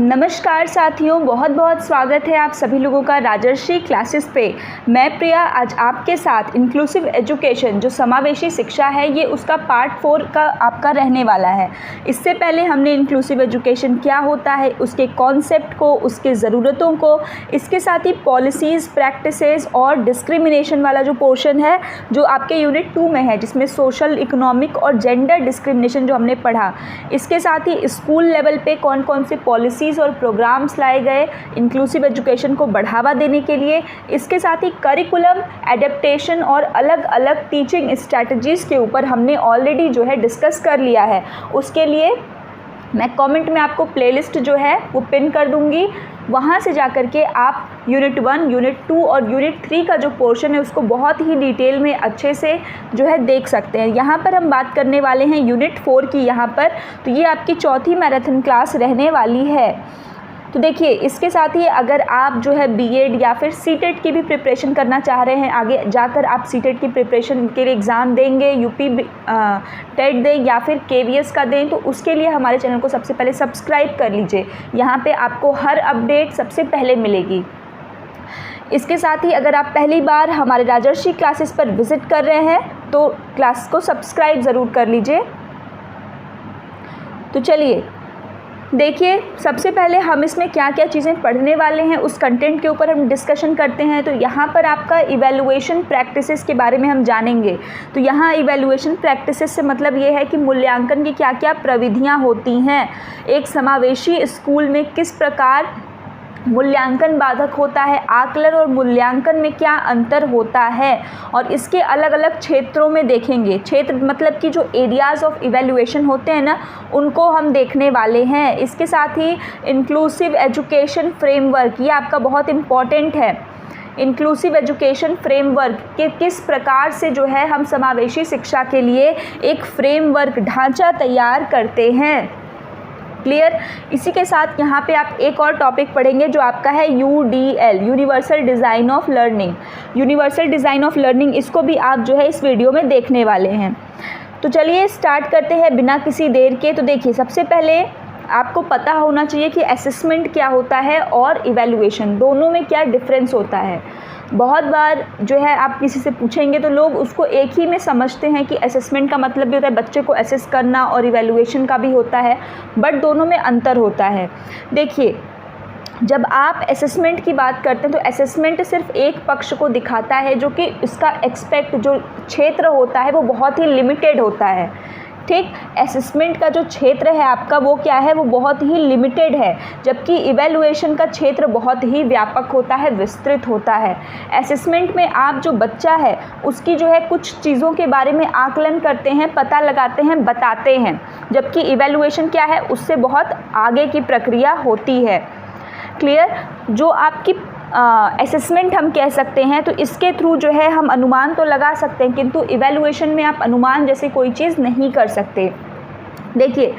नमस्कार साथियों, बहुत बहुत स्वागत है आप सभी लोगों का राजर्षि क्लासेस पे। मैं प्रिया आज आपके साथ इंक्लूसिव एजुकेशन जो समावेशी शिक्षा है ये उसका पार्ट 4 का आपका रहने वाला है। इससे पहले हमने इंक्लूसिव एजुकेशन क्या होता है, उसके कॉन्सेप्ट को, उसके ज़रूरतों को, इसके साथ ही पॉलिसीज़, प्रैक्टिसेस और डिस्क्रिमिनेशन वाला जो पोर्शन है जो आपके यूनिट 2 में है, जिसमें सोशल, इकोनॉमिक और जेंडर डिस्क्रिमिनेशन जो हमने पढ़ा, इसके साथ ही स्कूल लेवल पे कौन कौन से पॉलिसीज़ और प्रोग्राम्स लाए गए इंक्लूसिव एजुकेशन को बढ़ावा देने के लिए, इसके साथ ही करिकुलम एडेप्टेशन और अलग अलग टीचिंग स्ट्रैटेजीज़ के ऊपर हमने ऑलरेडी जो है डिस्कस कर लिया है। उसके लिए मैं कमेंट में आपको प्लेलिस्ट जो है वो पिन कर दूंगी, वहाँ से जाकर के आप यूनिट 1, यूनिट 2 और यूनिट 3 का जो पोर्शन है उसको बहुत ही डिटेल में अच्छे से जो है देख सकते हैं। यहाँ पर हम बात करने वाले हैं यूनिट 4 की। यहाँ पर तो ये आपकी चौथी मैराथन क्लास रहने वाली है। तो देखिए, इसके साथ ही अगर आप जो है बीएड या फिर सीटेट की भी प्रिपरेशन करना चाह रहे हैं, आगे जाकर आप सीटेट की प्रिपरेशन के लिए एग्ज़ाम देंगे, यूपी टेट दें या फिर केवीएस का दें, तो उसके लिए हमारे चैनल को सबसे पहले सब्सक्राइब कर लीजिए। यहाँ पे आपको हर अपडेट सबसे पहले मिलेगी। इसके साथ ही अगर आप पहली बार हमारे राजर्षि क्लासेस पर विज़िट कर रहे हैं तो क्लास को सब्सक्राइब ज़रूर कर लीजिए। तो चलिए देखिए, सबसे पहले हम इसमें क्या क्या चीज़ें पढ़ने वाले हैं उस कंटेंट के ऊपर हम डिस्कशन करते हैं। तो यहाँ पर आपका इवैल्यूएशन प्रैक्टिसेस के बारे में हम जानेंगे। तो यहाँ इवैल्यूएशन प्रैक्टिसेस से मतलब ये है कि मूल्यांकन की क्या क्या प्रविधियाँ होती हैं, एक समावेशी स्कूल में किस प्रकार मूल्यांकन बाधक होता है, आकलन और मूल्यांकन में क्या अंतर होता है, और इसके अलग अलग क्षेत्रों में देखेंगे। क्षेत्र मतलब कि जो एरियाज़ ऑफ इवैल्यूएशन होते हैं ना, उनको हम देखने वाले हैं। इसके साथ ही इंक्लूसिव एजुकेशन फ्रेमवर्क, ये आपका बहुत इम्पॉर्टेंट है। इंक्लूसिव एजुकेशन फ्रेमवर्क के किस प्रकार से जो है हम समावेशी शिक्षा के लिए एक फ्रेमवर्क ढांचा तैयार करते हैं। क्लियर। इसी के साथ यहाँ पे आप एक और टॉपिक पढ़ेंगे जो आपका है UDL, universal design of learning. Universal design of learning, इसको भी आप जो है इस वीडियो में देखने वाले हैं। तो चलिए स्टार्ट करते हैं बिना किसी देर के। तो देखिए, सबसे पहले आपको पता होना चाहिए कि असेसमेंट क्या होता है और इवैल्यूएशन, दोनों में क्या डिफरेंस होता है। बहुत बार जो है आप किसी से पूछेंगे तो लोग उसको एक ही में समझते हैं कि असेसमेंट का मतलब भी होता है बच्चे को असेस करना और इवैल्यूएशन का भी होता है, बट दोनों में अंतर होता है। देखिए, जब आप असेसमेंट की बात करते हैं तो असेसमेंट सिर्फ एक पक्ष को दिखाता है, जो कि इसका एक्सपेक्ट जो क्षेत्र होता है वो बहुत ही लिमिटेड होता है। ठीक, असेसमेंट का जो क्षेत्र है आपका वो क्या है, वो बहुत ही लिमिटेड है, जबकि इवैल्यूएशन का क्षेत्र बहुत ही व्यापक होता है, विस्तृत होता है। असेसमेंट में आप जो बच्चा है उसकी जो है कुछ चीज़ों के बारे में आकलन करते हैं, पता लगाते हैं, बताते हैं, जबकि इवैल्यूएशन क्या है, उससे बहुत आगे की प्रक्रिया होती है। क्लियर। जो आपकी असेसमेंट हम कह सकते हैं, तो इसके थ्रू जो है हम अनुमान तो लगा सकते हैं, किंतु इवैल्यूएशन में आप अनुमान जैसे कोई चीज़ नहीं कर सकते। देखिए,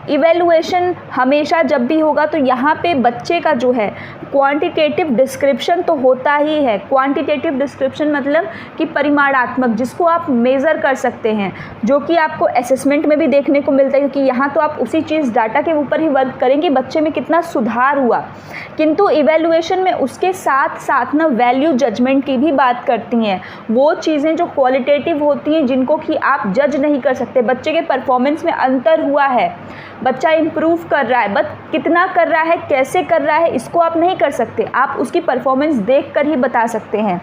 इवैल्यूएशन हमेशा जब भी होगा तो यहाँ पे बच्चे का जो है क्वांटिटेटिव डिस्क्रिप्शन तो होता ही है। क्वांटिटेटिव डिस्क्रिप्शन मतलब कि परिमाणात्मक, जिसको आप मेज़र कर सकते हैं, जो कि आपको असेसमेंट में भी देखने को मिलता है, क्योंकि यहाँ तो आप उसी चीज़ डाटा के ऊपर ही वर्क करेंगे बच्चे में कितना सुधार हुआ। किंतु इवैल्यूएशन में उसके साथ साथ ना वैल्यू जजमेंट की भी बात करती हैं, वो चीज़ें जो क्वालिटेटिव होती हैं जिनको कि आप जज नहीं कर सकते। बच्चे के परफॉर्मेंस में अंतर हुआ है, बच्चा इम्प्रूव कर रहा है, बट कितना कर रहा है, कैसे कर रहा है, इसको आप नहीं कर सकते, आप उसकी परफॉर्मेंस देखकर ही बता सकते हैं।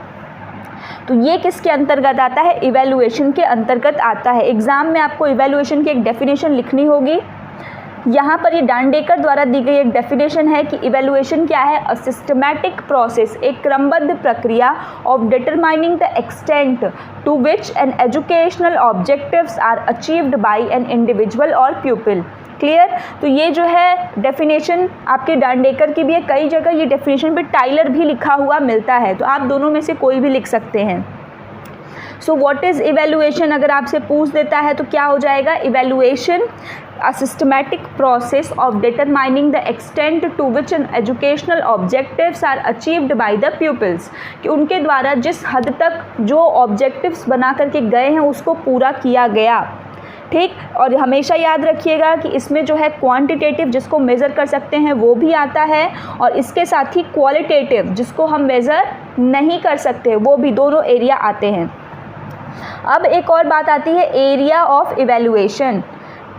तो ये किसके अंतर्गत आता है, इवैल्यूएशन के अंतर्गत आता है। एग्जाम में आपको इवैल्यूएशन की एक डेफिनेशन लिखनी होगी। यहाँ पर ये डांडेकर द्वारा दी गई एक डेफिनेशन है कि इवैल्यूएशन क्या है, अ सिस्टमैटिक प्रोसेस, एक क्रमबद्ध प्रक्रिया of determining the extent to which an educational objectives are achieved by an individual और प्यूपिल। क्लियर। तो ये जो है डेफिनेशन आपके डांडेकर की भी है, कई जगह ये डेफिनेशन पे टाइलर भी लिखा हुआ मिलता है, तो आप दोनों में से कोई भी लिख सकते हैं। सो व्हाट इज़ इवैल्यूएशन अगर आपसे पूछ देता है तो क्या हो जाएगा, evaluation a systematic process of determining the extent to which an educational objectives are achieved by the pupils, कि उनके द्वारा जिस हद तक जो ऑब्जेक्टिव्स बना करके गए हैं उसको पूरा किया गया। ठीक। और हमेशा याद रखिएगा कि इसमें जो है क्वांटिटेटिव जिसको मेज़र कर सकते हैं वो भी आता है, और इसके साथ ही क्वालिटेटिव जिसको हम मेज़र नहीं कर सकते वो भी, दोनों एरिया आते हैं। अब एक और बात आती है एरिया ऑफ इवैल्यूएशन,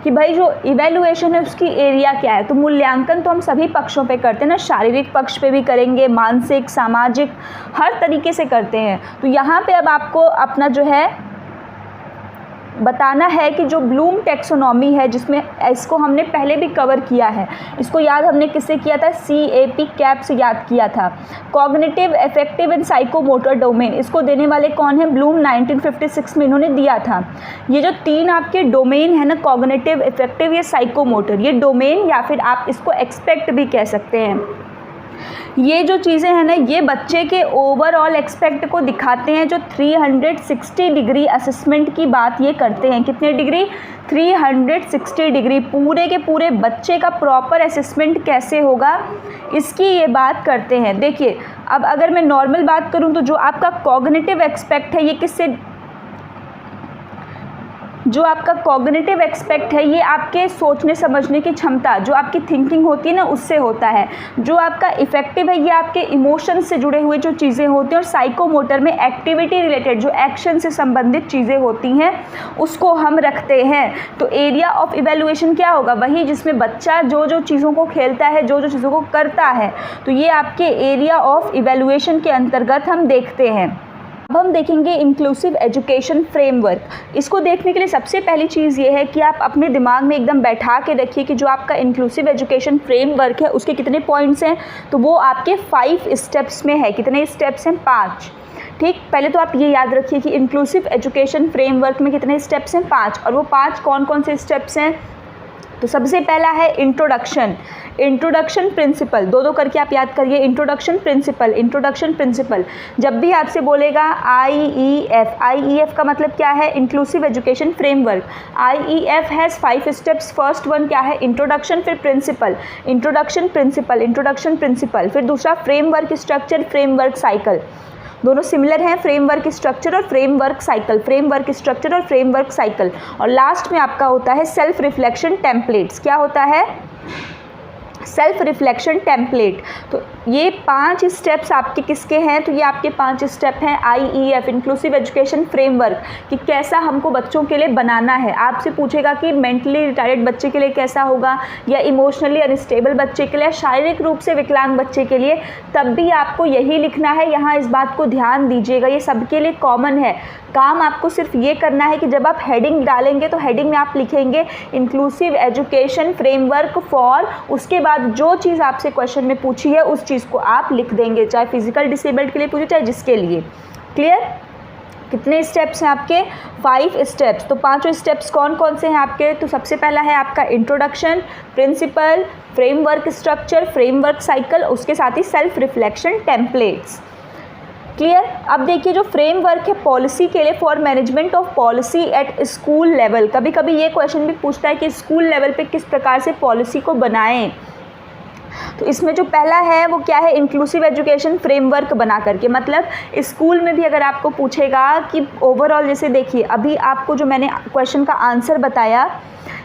कि भाई जो इवैल्यूएशन है उसकी एरिया क्या है। तो मूल्यांकन तो हम सभी पक्षों पे करते हैं ना, शारीरिक पक्ष पे भी करेंगे, मानसिक, सामाजिक, हर तरीके से करते हैं। तो यहाँ पे अब आपको अपना जो है बताना है कि जो ब्लूम टैक्सोनॉमी है, जिसमें इसको हमने पहले भी कवर किया है, इसको याद हमने किससे किया था, CAP कैप से याद किया था। Cognitive, affective and psychomotor domain, इसको देने वाले कौन है, ब्लूम 1956 में इन्होंने दिया था। ये जो 3 आपके डोमेन है ना, कॉग्निटिव, अफेक्टिव या साइकोमोटर, ये डोमेन या फिर आप इसको एक्सपेक्ट भी कह सकते हैं, ये जो चीज़ें हैं ना ये बच्चे के ओवरऑल एक्सपेक्ट को दिखाते हैं। जो 360 डिग्री असेसमेंट की बात ये करते हैं, कितने डिग्री, 360 डिग्री, पूरे के पूरे बच्चे का प्रॉपर असेसमेंट कैसे होगा इसकी ये बात करते हैं। देखिए अब अगर मैं नॉर्मल बात करूं तो जो आपका कॉग्निटिव एक्सपेक्ट है ये किससे, जो आपका कॉग्निटिव एक्सपेक्ट है ये आपके सोचने समझने की क्षमता, जो आपकी थिंकिंग होती है ना उससे होता है। जो आपका इफेक्टिव है ये आपके इमोशन से जुड़े हुए जो चीज़ें होती हैं, और साइकोमोटर में एक्टिविटी रिलेटेड जो एक्शन से संबंधित चीज़ें होती हैं उसको हम रखते हैं। तो एरिया ऑफ इवैल्यूएशन क्या होगा, वही जिसमें बच्चा जो जो चीज़ों को खेलता है, जो जो चीज़ों को करता है, तो ये आपके एरिया ऑफ इवैल्यूएशन के अंतर्गत हम देखते हैं। अब हम देखेंगे इंक्लूसिव एजुकेशन फ्रेमवर्क। इसको देखने के लिए सबसे पहली चीज़ ये है कि आप अपने दिमाग में एकदम बैठा के रखिए कि जो आपका इंक्लूसिव एजुकेशन फ्रेमवर्क है उसके कितने पॉइंट्स हैं, तो वो आपके 5 स्टेप्स में है। कितने स्टेप्स हैं, 5। ठीक, पहले तो आप ये याद रखिए कि इंक्लूसिव एजुकेशन फ्रेमवर्क में कितने स्टेप्स हैं, 5। और वो 5 कौन कौन से स्टेप्स हैं, तो सबसे पहला है इंट्रोडक्शन, इंट्रोडक्शन प्रिंसिपल, दो करके आप याद करिए, इंट्रोडक्शन प्रिंसिपल, इंट्रोडक्शन प्रिंसिपल। जब भी आपसे बोलेगा IEF, IEF का मतलब क्या है, inclusive education framework. IEF has 5 steps. First one क्या है, इंट्रोडक्शन, फिर principle, introduction principle, introduction principle, फिर दूसरा फ्रेमवर्क स्ट्रक्चर, फ्रेमवर्क साइकिल। दोनों सिमिलर हैं, फ्रेमवर्क स्ट्रक्चर और फ्रेमवर्क साइकिल, फ्रेमवर्क स्ट्रक्चर और फ्रेमवर्क साइकिल। और लास्ट में आपका होता है सेल्फ रिफ्लेक्शन टेम्पलेट्स। क्या होता है, सेल्फ रिफ्लेक्शन टेम्पलेट। तो ये 5 स्टेप्स आपके किसके हैं, तो ये आपके 5 स्टेप हैं IEF, इंक्लूसिव एजुकेशन फ्रेमवर्क, कि कैसा हमको बच्चों के लिए बनाना है। आपसे पूछेगा कि मेंटली रिटार्डेड बच्चे के लिए कैसा होगा, या इमोशनली अनस्टेबल बच्चे के लिए, या शारीरिक रूप से विकलांग बच्चे के लिए, तब भी आपको यही लिखना है। यहाँ इस बात को ध्यान दीजिएगा, ये सबके लिए कॉमन है। काम आपको सिर्फ ये करना है कि जब आप हेडिंग डालेंगे तो हेडिंग में आप लिखेंगे इंक्लूसिव एजुकेशन फ्रेमवर्क फॉर, उसके बाद जो चीज़ आपसे क्वेश्चन में पूछी है उस चीज़ को आप लिख देंगे, चाहे फिजिकल डिसेबल्ड के लिए पूछे चाहे जिसके लिए। क्लियर, कितने स्टेप्स हैं आपके, 5 स्टेप्स। तो 5 स्टेप्स कौन कौन से हैं आपके, तो सबसे पहला है आपका introduction, principle, framework structure, framework cycle, उसके साथ ही सेल्फ रिफ्लेक्शन टेम्पलेट्स। क्लियर। अब देखिए जो फ्रेमवर्क है पॉलिसी के लिए, for management of policy at school level, कभी कभी ये क्वेश्चन भी पूछता है कि स्कूल लेवल पे किस प्रकार से पॉलिसी को बनाएं। तो इसमें जो पहला है वो क्या है, इंक्लूसिव एजुकेशन फ्रेमवर्क बना करके, मतलब स्कूल में भी अगर आपको पूछेगा कि ओवरऑल, जैसे देखिए अभी आपको जो मैंने क्वेश्चन का आंसर बताया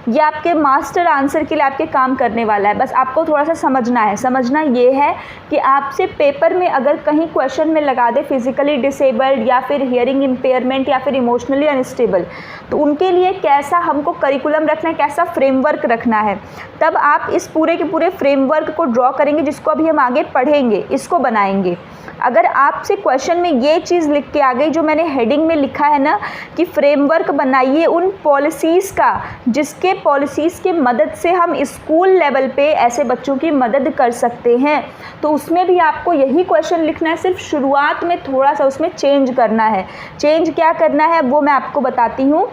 ये आपके मास्टर आंसर के लिए आपके काम करने वाला है। बस आपको थोड़ा सा समझना है। समझना ये है कि आपसे पेपर में अगर कहीं क्वेश्चन में लगा दे फिजिकली डिसेबल्ड या फिर हियरिंग इम्पेयरमेंट या फिर इमोशनली अनस्टेबल, तो उनके लिए कैसा हमको करिकुलम रखना है, कैसा फ्रेमवर्क रखना है, तब आप इस पूरे के पूरे फ्रेमवर्क को ड्रॉ करेंगे, जिसको अभी हम आगे पढ़ेंगे, इसको बनाएंगे। अगर आपसे क्वेश्चन में ये चीज़ लिख के आ गई जो मैंने हेडिंग में लिखा है ना कि फ्रेमवर्क बनाइए उन पॉलिसीज़ का जिसके पॉलिसीज़ की मदद से हम स्कूल लेवल पे ऐसे बच्चों की मदद कर सकते हैं, तो उसमें भी आपको यही क्वेश्चन लिखना है। सिर्फ शुरुआत में थोड़ा सा उसमें चेंज करना है। चेंज क्या करना है वो मैं आपको बताती हूँ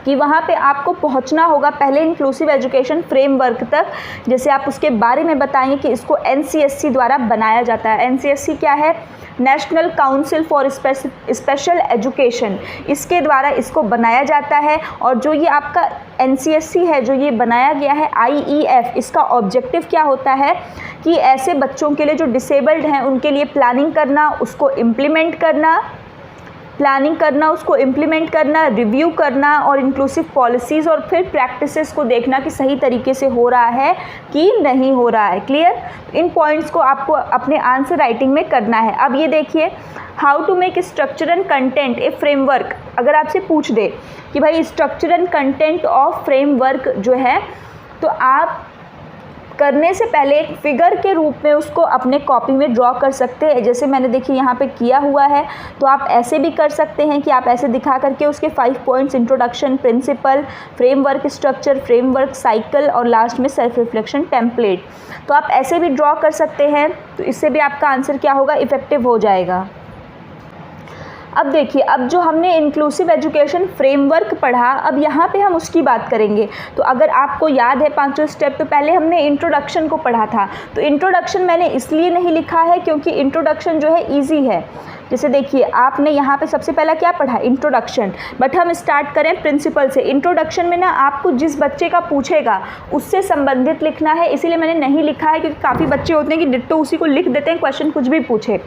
कि वहाँ पे आपको पहुँचना होगा पहले इंक्लूसिव एजुकेशन फ्रेमवर्क तक। जैसे आप उसके बारे में बताएंगे कि इसको NCSC द्वारा बनाया जाता है। NCSC क्या है, national council for special education, इसके द्वारा इसको बनाया जाता है। और जो ये आपका NCSC है जो ये बनाया गया है IEF, इसका ऑब्जेक्टिव क्या होता है कि ऐसे बच्चों के लिए जो डिसेबल्ड हैं उनके लिए प्लानिंग करना, उसको इम्प्लीमेंट करना, प्लानिंग करना, उसको इम्प्लीमेंट करना, रिव्यू करना और इंक्लूसिव पॉलिसीज़ और फिर प्रैक्टिसेस को देखना कि सही तरीके से हो रहा है कि नहीं हो रहा है। क्लियर? इन पॉइंट्स को आपको अपने आंसर राइटिंग में करना है। अब ये देखिए, how to make structure and content a framework. अगर आपसे पूछ दे कि भाई structure and content of framework जो है, तो आप करने से पहले एक फिगर के रूप में उसको अपने कॉपी में ड्रॉ कर सकते हैं। जैसे मैंने देखिए यहाँ पे किया हुआ है, तो आप ऐसे भी कर सकते हैं कि आप ऐसे दिखा करके उसके 5 points, introduction, principle, framework structure, framework cycle और लास्ट में सेल्फ रिफ्लेक्शन टेम्पलेट, तो आप ऐसे भी ड्रॉ कर सकते हैं। तो इससे भी आपका आंसर क्या होगा, इफेक्टिव हो जाएगा। अब देखिए, अब जो हमने इंक्लूसिव एजुकेशन फ्रेमवर्क पढ़ा, अब यहाँ पे हम उसकी बात करेंगे। तो अगर आपको याद है 5 स्टेप, तो पहले हमने इंट्रोडक्शन को पढ़ा था। तो इंट्रोडक्शन मैंने इसलिए नहीं लिखा है क्योंकि इंट्रोडक्शन जो है ईजी है। जैसे देखिए, आपने यहाँ पे सबसे पहला क्या पढ़ा, इंट्रोडक्शन, बट हम स्टार्ट करें प्रिंसिपल से। इंट्रोडक्शन में ना आपको जिस बच्चे का पूछेगा उससे संबंधित लिखना है, इसीलिए मैंने नहीं लिखा है, क्योंकि काफ़ी बच्चे होते हैं कि डिट्टो उसी को लिख देते हैं, क्वेश्चन कुछ भी पूछे,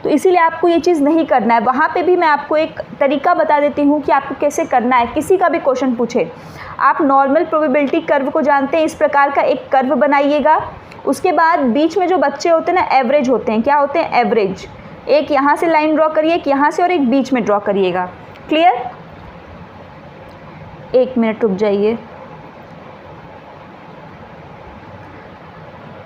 तो इसीलिए आपको ये चीज़ नहीं करना है। वहाँ पे भी मैं आपको एक तरीका बता देती हूँ कि आपको कैसे करना है। किसी का भी क्वेश्चन पूछे, आप नॉर्मल प्रोबेबिलिटी कर्व को जानते हैं, इस प्रकार का एक कर्व बनाइएगा। उसके बाद बीच में जो बच्चे होते हैं ना, एवरेज होते हैं। क्या होते हैं, एवरेज। एक यहाँ से लाइन ड्रॉ करिए, एक यहाँ से और एक बीच में ड्रॉ करिएगा। क्लियर? 1 मिनट रुक जाइए।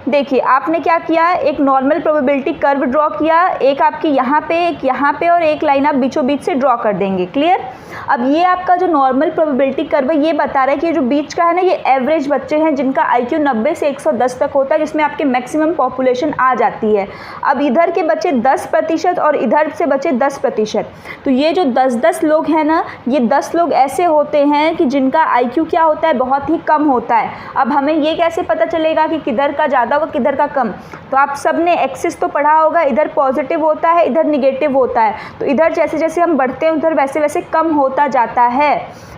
देखिए, आपने क्या किया, एक नॉर्मल प्रोबेबिलिटी कर्व ड्रॉ किया, एक आपकी यहाँ पे, एक यहाँ पे और एक लाइन आप बीचों बीच से ड्रॉ कर देंगे। क्लियर? अब ये आपका जो नॉर्मल प्रोबेबिलिटी कर्व है, ये बता रहा है कि जो बीच का है ना, ये एवरेज बच्चे हैं जिनका IQ 90 से 110 तक होता है, जिसमें आपके मैक्सिमम पॉपुलेशन आ जाती है। अब इधर के बच्चे 10% और इधर से बच्चे 10%। तो ये जो 10-10 लोग हैं ना, ये 10 लोग ऐसे होते हैं कि जिनका IQ क्या होता है, बहुत ही कम होता है। अब हमें ये कैसे पता चलेगा कि किधर का ज़्यादा होगा, किधर का कम? तो आप सब ने एक्सिस तो पढ़ा होगा, इधर पॉजिटिव होता है, इधर निगेटिव होता है। तो इधर जैसे जैसे हम बढ़ते हैं उधर वैसे वैसे कम होता जाता है।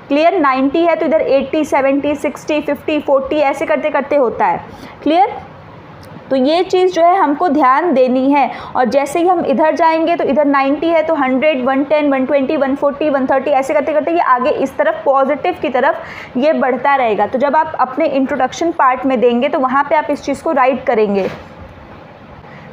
क्लियर? 90 है तो इधर 80, 70, 60, 50, 40 ऐसे करते करते होता है। क्लियर? तो ये चीज़ जो है हमको ध्यान देनी है। और जैसे ही हम इधर जाएंगे तो इधर 90 है तो 100, 110, 120, 140, 130 ऐसे करते करते ये आगे इस तरफ पॉजिटिव की तरफ ये बढ़ता रहेगा। तो जब आप अपने इंट्रोडक्शन पार्ट में देंगे तो वहाँ पे आप इस चीज़ को राइट करेंगे।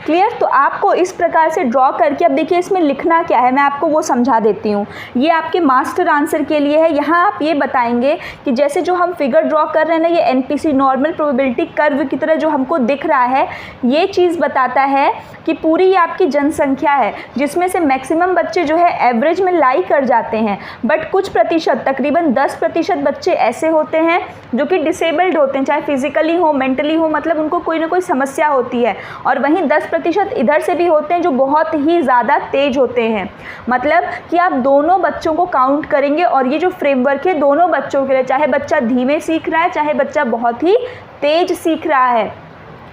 क्लियर? तो आपको इस प्रकार से ड्रॉ करके, अब देखिए इसमें लिखना क्या है, मैं आपको वो समझा देती हूँ। ये आपके मास्टर आंसर के लिए है। यहाँ आप ये बताएंगे कि जैसे जो हम फिगर ड्रॉ कर रहे हैं ना, ये NPC नॉर्मल प्रोबेबिलिटी कर्व की तरह जो हमको दिख रहा है, ये चीज़ बताता है कि पूरी ये आपकी जनसंख्या है, जिसमें से मैक्सिमम बच्चे जो है एवरेज में लाई कर जाते हैं, बट कुछ प्रतिशत, तकरीबन 10% बच्चे ऐसे होते हैं जो कि डिसेबल्ड होते हैं, चाहे फिजिकली हो, मेंटली हो, मतलब उनको कोई ना कोई समस्या होती है। और वहीं 10% इधर से भी होते हैं जो बहुत ही ज़्यादा तेज होते हैं। मतलब कि आप दोनों बच्चों को काउंट करेंगे और ये जो फ्रेमवर्क है दोनों बच्चों के लिए, चाहे बच्चा धीमे सीख रहा है चाहे बच्चा बहुत ही तेज सीख रहा है,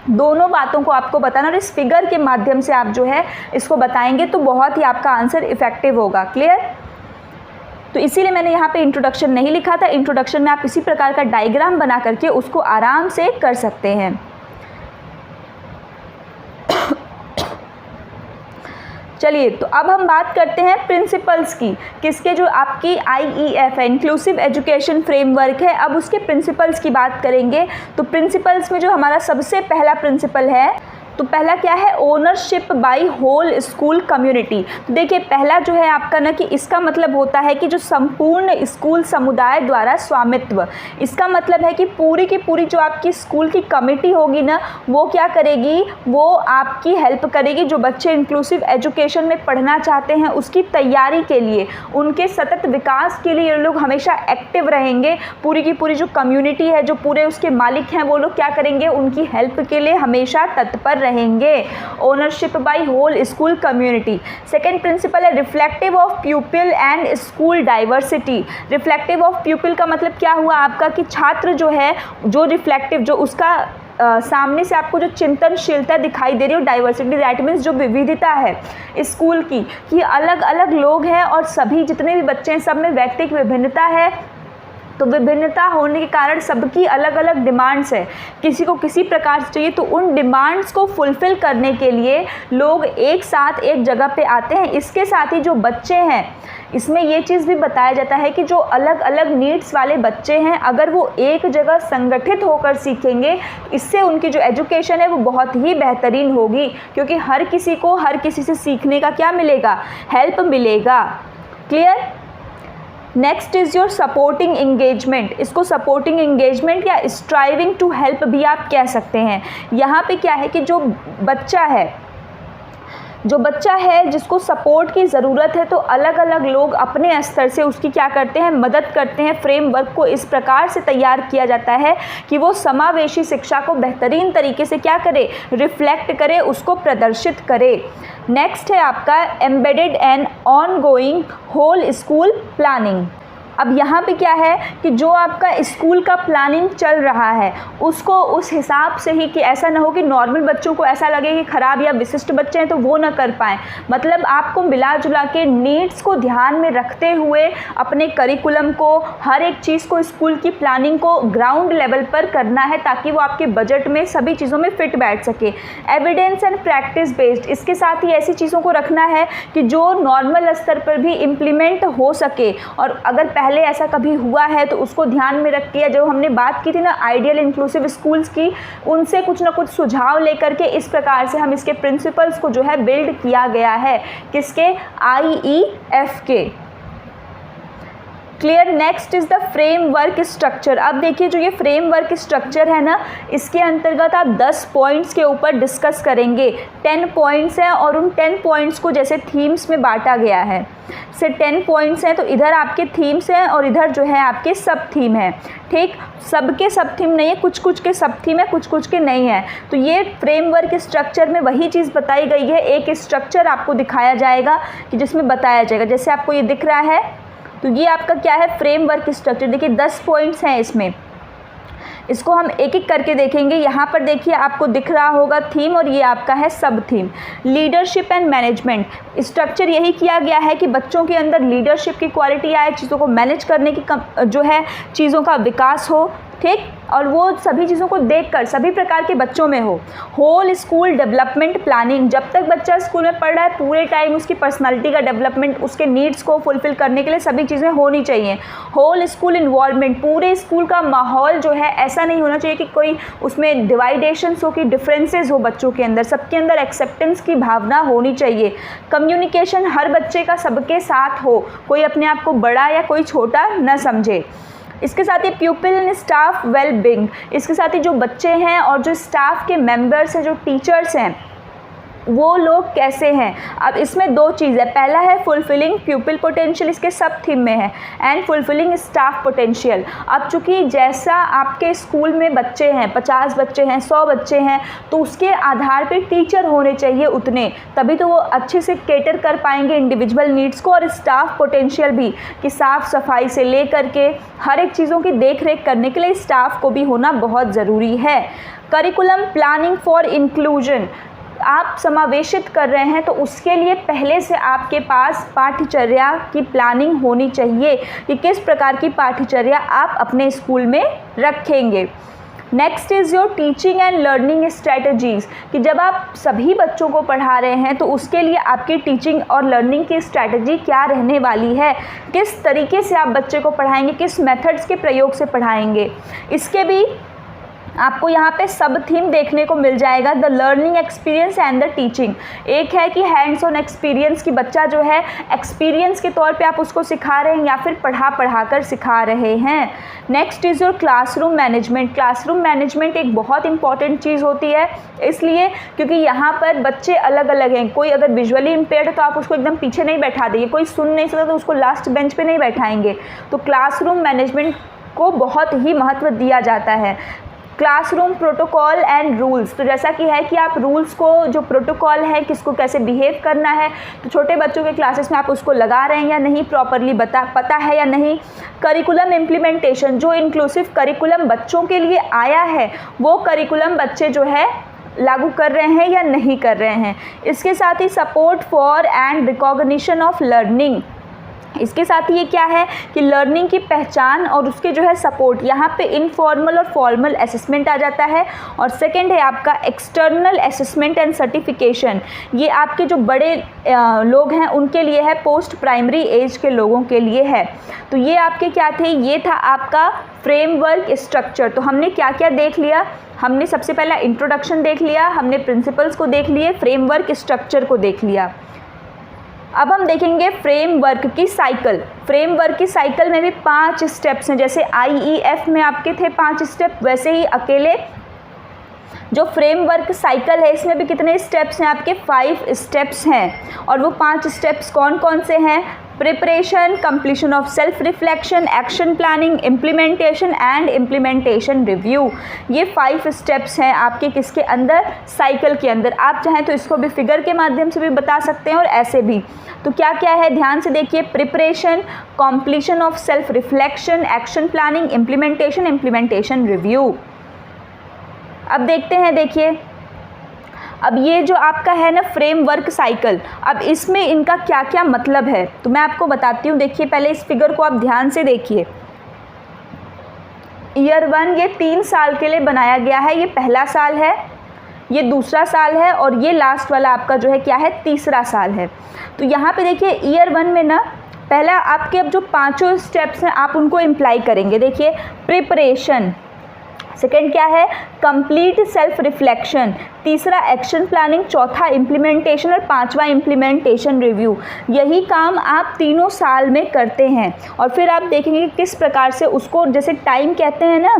दोनों बातों को आपको बताना। और इस फिगर के माध्यम से आप जो है इसको बताएंगे तो बहुत ही आपका आंसर इफेक्टिव होगा। क्लियर? तो इसीलिए मैंने यहाँ पे इंट्रोडक्शन नहीं लिखा था। इंट्रोडक्शन में आप इसी प्रकार का डायग्राम बना करके उसको आराम से कर सकते हैं। चलिए, तो अब हम बात करते हैं प्रिंसिपल्स की। किसके? जो आपकी IEF है, इंक्लूसिव एजुकेशन फ्रेमवर्क है। अब उसके प्रिंसिपल्स की बात करेंगे। तो प्रिंसिपल्स में जो हमारा सबसे पहला प्रिंसिपल है, तो पहला क्या है, ownership by whole school community. तो देखिए पहला जो है आपका ना, कि इसका मतलब होता है कि जो संपूर्ण स्कूल समुदाय द्वारा स्वामित्व। इसका मतलब है कि पूरी की पूरी जो आपकी स्कूल की कमेटी होगी ना, वो क्या करेगी, वो आपकी हेल्प करेगी। जो बच्चे इंक्लूसिव एजुकेशन में पढ़ना चाहते हैं उसकी तैयारी के लिए, उनके सतत विकास के लिए ये लोग हमेशा एक्टिव रहेंगे। पूरी की पूरी जो कम्युनिटी है, जो पूरे उसके मालिक हैं, वो लोग क्या करेंगे, उनकी हेल्प के लिए हमेशा तत्पर रहेंगे। Ownership by whole school community. Second principle है reflective of pupil and school diversity. Reflective of pupil का मतलब क्या हुआ आपका, कि छात्र जो है, जो रिफ्लेक्टिव, जो उसका सामने से आपको जो चिंतनशीलता दिखाई दे रही है, डाइवर्सिटी दैट मीन्स जो विविधता है स्कूल की, कि अलग अलग लोग हैं और सभी जितने भी बच्चे हैं सब में व्यक्तिगत विभिन्नता है। तो विभिन्नता होने के कारण सबकी अलग अलग डिमांड्स है, किसी को किसी प्रकार से चाहिए। तो उन डिमांड्स को फुलफ़िल करने के लिए लोग एक साथ एक जगह पे आते हैं। इसके साथ ही जो बच्चे हैं, इसमें ये चीज़ भी बताया जाता है कि जो अलग अलग नीड्स वाले बच्चे हैं, अगर वो एक जगह संगठित होकर सीखेंगे, इससे उनकी जो एजुकेशन है वो बहुत ही बेहतरीन होगी, क्योंकि हर किसी को हर किसी से सीखने का क्या मिलेगा, हेल्प मिलेगा। Clear. Next is your supporting engagement. इसको सपोर्टिंग इंगेजमेंट या स्ट्राइविंग टू हेल्प भी आप कह सकते हैं। यहाँ पे क्या है कि जो बच्चा है जिसको सपोर्ट की ज़रूरत है, तो अलग अलग लोग अपने स्तर से उसकी क्या करते हैं, मदद करते हैं। फ्रेमवर्क को इस प्रकार से तैयार किया जाता है कि वो समावेशी शिक्षा को बेहतरीन तरीके से क्या करे, रिफ्लेक्ट करे, उसको प्रदर्शित करे। नेक्स्ट है आपका embedded and ongoing whole school planning. अब यहाँ पे क्या है कि जो आपका स्कूल का प्लानिंग चल रहा है उसको उस हिसाब से ही, कि ऐसा ना हो कि नॉर्मल बच्चों को ऐसा लगे कि ख़राब या विशिष्ट बच्चे हैं तो वो ना कर पाएँ। मतलब आपको मिला जुला के नीड्स को ध्यान में रखते हुए अपने करिकुलम को, हर एक चीज़ को, स्कूल की प्लानिंग को ग्राउंड लेवल पर करना है, ताकि वो आपके बजट में सभी चीज़ों में फिट बैठ सके। एविडेंस एंड प्रैक्टिस बेस्ड, इसके साथ ही ऐसी चीज़ों को रखना है कि जो नॉर्मल स्तर पर भी इम्प्लीमेंट हो सके, और अगर पहले ऐसा कभी हुआ है तो उसको ध्यान में रख के, जो हमने बात की थी ना आइडियल इंक्लूसिव स्कूल्स की, उनसे कुछ ना कुछ सुझाव लेकर के इस प्रकार से हम इसके प्रिंसिपल्स को जो है बिल्ड किया गया है। किसके? IEF के। Clear. Next is the framework structure. अब देखिए जो ये फ्रेमवर्क स्ट्रक्चर है ना, इसके अंतर्गत आप 10 पॉइंट्स के ऊपर डिस्कस करेंगे। 10 पॉइंट्स हैं और उन 10 पॉइंट्स को जैसे थीम्स में बांटा गया है, से 10 पॉइंट्स हैं, तो इधर आपके थीम्स हैं और इधर जो है आपके सब थीम है। ठीक, सबके सब थीम नहीं है, कुछ कुछ के सब थीम है, कुछ कुछ के नहीं है। तो ये फ्रेमवर्क स्ट्रक्चर में वही चीज़ बताई गई है। एक स्ट्रक्चर आपको दिखाया जाएगा कि जिसमें बताया जाएगा, जैसे आपको ये दिख रहा है, तो ये आपका क्या है, फ्रेमवर्क स्ट्रक्चर। देखिए 10 पॉइंट्स हैं इसमें, इसको हम एक एक करके देखेंगे। यहाँ पर देखिए आपको दिख रहा होगा थीम, और ये आपका है सब theme. Leadership and management structure यही किया गया है कि बच्चों के अंदर लीडरशिप की क्वालिटी आए, चीज़ों को मैनेज करने की जो है चीज़ों का विकास हो। ठीक, और वो सभी चीज़ों को देखकर सभी प्रकार के बच्चों में हो। होल स्कूल डेवलपमेंट प्लानिंग, जब तक बच्चा स्कूल में पढ़ रहा है पूरे टाइम उसकी पर्सनालिटी का डेवलपमेंट, उसके नीड्स को फुलफ़िल करने के लिए सभी चीज़ें होनी चाहिए। होल स्कूल इन्वॉल्वमेंट, पूरे स्कूल का माहौल जो है ऐसा नहीं होना चाहिए कि कोई उसमें डिवाइडेशंस हो, कि डिफरेंसेस हो बच्चों के अंदर, सबके अंदर एक्सेप्टेंस की भावना होनी चाहिए। कम्युनिकेशन हर बच्चे का सबके साथ हो, कोई अपने आप को बड़ा या कोई छोटा न समझे। इसके साथ ही प्यूपिल एंड स्टाफ वेलबींग, इसके साथ ही जो बच्चे हैं और जो स्टाफ के मेंबर्स हैं, जो टीचर्स हैं, वो लोग कैसे हैं। अब इसमें 2 चीज़ है, पहला है फुलफिलिंग प्यूपिल पोटेंशियल, इसके सब थीम में है, एंड फुलफिलिंग स्टाफ पोटेंशियल। अब चूँकि जैसा आपके स्कूल में बच्चे हैं, 50 बच्चे हैं, 100 बच्चे हैं, तो उसके आधार पे टीचर होने चाहिए उतने, तभी तो वो अच्छे से केटर कर पाएंगे इंडिविजुअल नीड्स को। और स्टाफ पोटेंशियल भी, कि साफ़ सफाई से ले करके हर एक चीज़ों की देख रेख करने के लिए स्टाफ को भी होना बहुत ज़रूरी है। करिकुलम प्लानिंग फॉर इंक्लूजन, आप समावेशित कर रहे हैं तो उसके लिए पहले से आपके पास पाठ्यचर्या की प्लानिंग होनी चाहिए कि किस प्रकार की पाठ्यचर्या आप अपने स्कूल में रखेंगे। Next is your teaching and learning strategies, कि जब आप सभी बच्चों को पढ़ा रहे हैं तो उसके लिए आपकी टीचिंग और लर्निंग की स्ट्रैटेजी क्या रहने वाली है, किस तरीके से आप बच्चे को पढ़ाएंगे, किस मेथड्स के प्रयोग से पढ़ाएंगे। इसके भी आपको यहाँ पे सब थीम देखने को मिल जाएगा, the learning experience and the teaching. एक है कि हैंड्स ऑन एक्सपीरियंस, की बच्चा जो है एक्सपीरियंस के तौर पे आप उसको सिखा रहे हैं या फिर पढ़ा कर सिखा रहे हैं। Next is your classroom management. Classroom management एक बहुत इंपॉर्टेंट चीज़ होती है, इसलिए क्योंकि यहाँ पर बच्चे अलग अलग हैं। कोई अगर विजुअली इम्पेयर्ड है तो आप उसको एकदम पीछे नहीं बैठा देंगे, कोई सुन नहीं सकता तो उसको लास्ट बेंच पे नहीं बैठाएंगे। तो क्लासरूम मैनेजमेंट को बहुत ही महत्व दिया जाता है। क्लासरूम प्रोटोकॉल एंड रूल्स, तो जैसा कि है कि आप रूल्स को, जो प्रोटोकॉल है किसको कैसे बिहेव करना है, तो छोटे बच्चों के क्लासेस में आप उसको लगा रहे हैं या नहीं, प्रॉपरली पता है या नहीं। करिकुलम इम्प्लीमेंटेशन, जो इंक्लूसिव करिकुलम बच्चों के लिए आया है वो करिकुलम बच्चे जो है लागू कर रहे हैं या नहीं कर रहे हैं। इसके साथ ही support for and recognition of learning, इसके साथ ही ये क्या है कि लर्निंग की पहचान और उसके जो है सपोर्ट, यहाँ पे इनफॉर्मल और फॉर्मल असेसमेंट आ जाता है। और सेकंड है आपका एक्सटर्नल असेसमेंट एंड सर्टिफिकेशन, ये आपके जो बड़े लोग हैं उनके लिए है, पोस्ट प्राइमरी एज के लोगों के लिए है। तो ये आपके क्या थे, ये था आपका फ्रेमवर्क स्ट्रक्चर। तो हमने क्या क्या देख लिया, हमने सबसे पहला इंट्रोडक्शन देख लिया, हमने प्रिंसिपल्स को देख लिए, फ्रेमवर्क स्ट्रक्चर को देख लिया। अब हम देखेंगे फ्रेमवर्क की साइकिल। फ्रेमवर्क की साइकिल में भी 5 स्टेप्स हैं, जैसे IEF में आपके थे 5 स्टेप, वैसे ही अकेले जो फ्रेमवर्क साइकिल है इसमें भी कितने स्टेप्स हैं, आपके 5 स्टेप्स हैं। और वो 5 स्टेप्स कौन कौन से हैं, preparation, completion of self reflection, action planning, implementation and implementation review. ये 5 स्टेप्स हैं आपके किसके अंदर, साइकिल के अंदर। आप चाहें तो इसको भी फिगर के माध्यम से भी बता सकते हैं और ऐसे भी। तो क्या क्या है, ध्यान से देखिए, preparation, completion of self reflection, action planning, implementation review. अब देखते हैं, देखिए अब ये जो आपका है ना फ्रेमवर्क साइकिल, अब इसमें इनका क्या क्या मतलब है तो मैं आपको बताती हूँ। देखिए पहले इस फिगर को आप ध्यान से देखिए। ईयर 1 ये 3 साल के लिए बनाया गया है, ये पहला साल है, ये दूसरा साल है और ये लास्ट वाला आपका जो है क्या है, तीसरा साल है। तो यहाँ पे देखिए ईयर 1 में ना पहला आपके अब जो 5 स्टेप्स हैं आप उनको इम्प्लाई करेंगे। देखिए प्रिपरेशन, सेकेंड क्या है, कंप्लीट सेल्फ रिफ्लेक्शन, तीसरा एक्शन प्लानिंग, चौथा इम्प्लीमेंटेशन और पांचवा इम्प्लीमेंटेशन रिव्यू। यही काम आप तीनों साल में करते हैं और फिर आप देखेंगे किस प्रकार से उसको, जैसे टाइम कहते हैं ना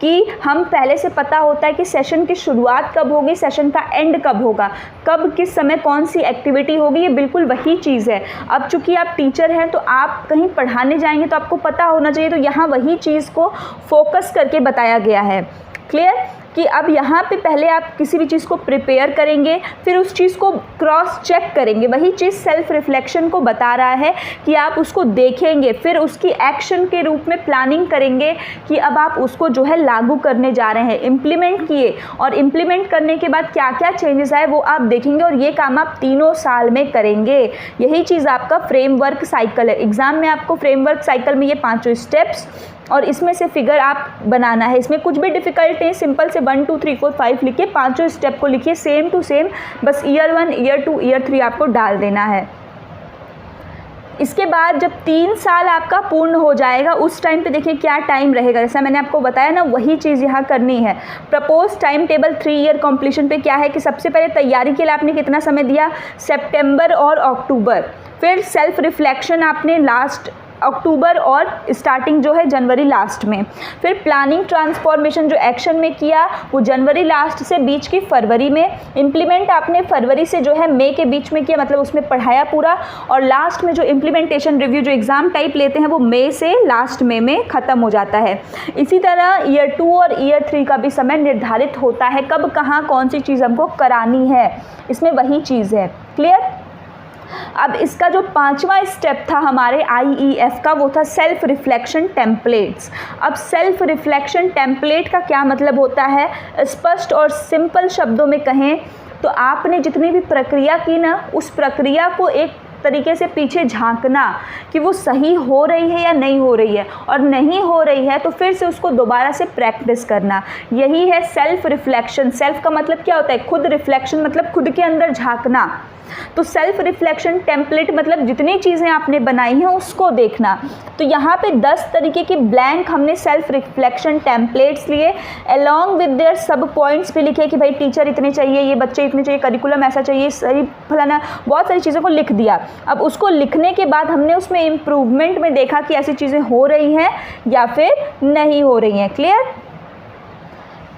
कि हम पहले से पता होता है कि सेशन की शुरुआत कब होगी, सेशन का एंड कब होगा, कब किस समय कौन सी एक्टिविटी होगी, ये बिल्कुल वही चीज़ है। अब चूंकि आप टीचर हैं तो आप कहीं पढ़ाने जाएंगे तो आपको पता होना चाहिए, तो यहाँ वही चीज़ को फोकस करके बताया गया है। क्लियर कि अब यहाँ पे पहले आप किसी भी चीज़ को प्रिपेयर करेंगे, फिर उस चीज़ को क्रॉस चेक करेंगे। वही चीज़ सेल्फ रिफ्लेक्शन को बता रहा है कि आप उसको देखेंगे, फिर उसकी एक्शन के रूप में प्लानिंग करेंगे कि अब आप उसको जो है लागू करने जा रहे हैं। इम्प्लीमेंट किए और इम्प्लीमेंट करने के बाद क्या क्या चेंजेस आए वो आप देखेंगे और ये काम आप तीनों साल में करेंगे। यही चीज़ आपका फ्रेमवर्क साइकिल है। एग्ज़ाम में आपको फ्रेमवर्क साइकिल में ये 5 स्टेप्स और इसमें से फिगर आप बनाना है। इसमें कुछ भी डिफ़िकल्ट नहीं, सिंपल से 1 2 3 4 5 लिखिए, 5 स्टेप को लिखिए सेम टू सेम, बस ईयर 1 ईयर 2 ईयर 3 आपको डाल देना है। इसके बाद जब 3 साल आपका पूर्ण हो जाएगा उस टाइम पे देखिए क्या टाइम रहेगा, जैसा मैंने आपको बताया ना वही चीज़ यहाँ करनी है। Propose time table 3 year completion पे क्या है कि सबसे पहले तैयारी के लिए आपने कितना समय दिया, सितंबर और अक्टूबर। फिर सेल्फ रिफ्लेक्शन आपने लास्ट अक्टूबर और स्टार्टिंग जो है जनवरी लास्ट में। फिर प्लानिंग ट्रांसफॉर्मेशन जो एक्शन में किया वो जनवरी लास्ट से बीच की फरवरी में। इम्प्लीमेंट आपने फरवरी से जो है मई के बीच में किया, मतलब उसमें पढ़ाया पूरा। और लास्ट में जो इम्प्लीमेंटेशन रिव्यू जो एग्ज़ाम टाइप लेते हैं वो मई से लास्ट मई में ख़त्म हो जाता है। इसी तरह ईयर 2 और ईयर 3 का भी समय निर्धारित होता है, कब कहाँ कौन सी चीज़ हमको करानी है, इसमें वही चीज़ है। क्लियर। अब इसका जो 5वां स्टेप था हमारे IEF का वो था सेल्फ रिफ्लेक्शन टेम्पलेट्स। अब सेल्फ रिफ्लेक्शन टेम्पलेट का क्या मतलब होता है, स्पष्ट और सिंपल शब्दों में कहें तो आपने जितनी भी प्रक्रिया की ना उस प्रक्रिया को एक तरीके से पीछे झांकना कि वो सही हो रही है या नहीं हो रही है, और नहीं हो रही है तो फिर से उसको दोबारा से प्रैक्टिस करना। यही है सेल्फ रिफ्लेक्शन। सेल्फ का मतलब क्या होता है, खुद। रिफ्लेक्शन मतलब खुद के अंदर झांकना। तो सेल्फ रिफ्लेक्शन टेम्पलेट मतलब जितनी चीज़ें आपने बनाई हैं उसको देखना। तो यहाँ पे 10 तरीके की ब्लैंक हमने सेल्फ रिफ्लेक्शन टेम्पलेट्स लिए, अलॉन्ग विद देयर सब पॉइंट्स भी लिखे कि भाई टीचर इतने चाहिए, ये बच्चे इतने चाहिए, करिकुलम ऐसा चाहिए, सही फलाना, बहुत सारी चीज़ों को लिख दिया। अब उसको लिखने के बाद हमने उसमें इम्प्रूवमेंट में देखा कि ऐसी चीज़ें हो रही हैं या फिर नहीं हो रही हैं। क्लियर।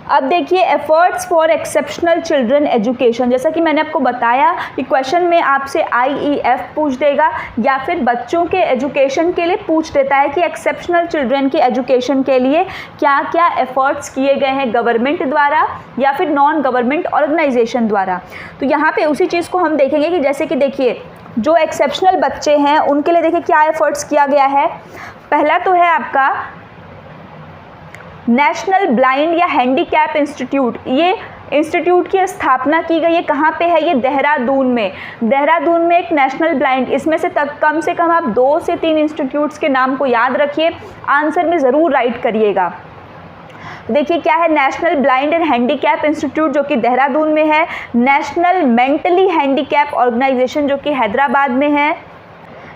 अब देखिए efforts for exceptional children education, जैसा कि मैंने आपको बताया कि क्वेश्चन में आपसे IEF पूछ देगा या फिर बच्चों के एजुकेशन के लिए पूछ देता है कि एक्सेप्शनल चिल्ड्रन की एजुकेशन के लिए क्या क्या एफर्ट्स किए गए हैं गवर्नमेंट द्वारा या फिर नॉन गवर्नमेंट ऑर्गेनाइजेशन द्वारा। तो यहाँ पे उसी चीज़ को हम देखेंगे कि जैसे कि देखिए जो एक्सेप्शनल बच्चे हैं उनके लिए देखिए क्या एफर्ट्स किया गया है। पहला तो है आपका नेशनल ब्लाइंड या हैंडीकैप इंस्टीट्यूट, ये इंस्टीट्यूट की स्थापना की गई है कहाँ पे है ये? देहरादून में। देहरादून में एक नेशनल ब्लाइंड, इसमें से कम आप 2 से 3 इंस्टीट्यूट्स के नाम को याद रखिए, आंसर में ज़रूर राइट करिएगा। देखिए क्या है? National blind and handicap institute जो कि देहरादून में है, नेशनल मेंटली हैंडीकैप ऑर्गेनाइजेशन जो कि हैदराबाद में है।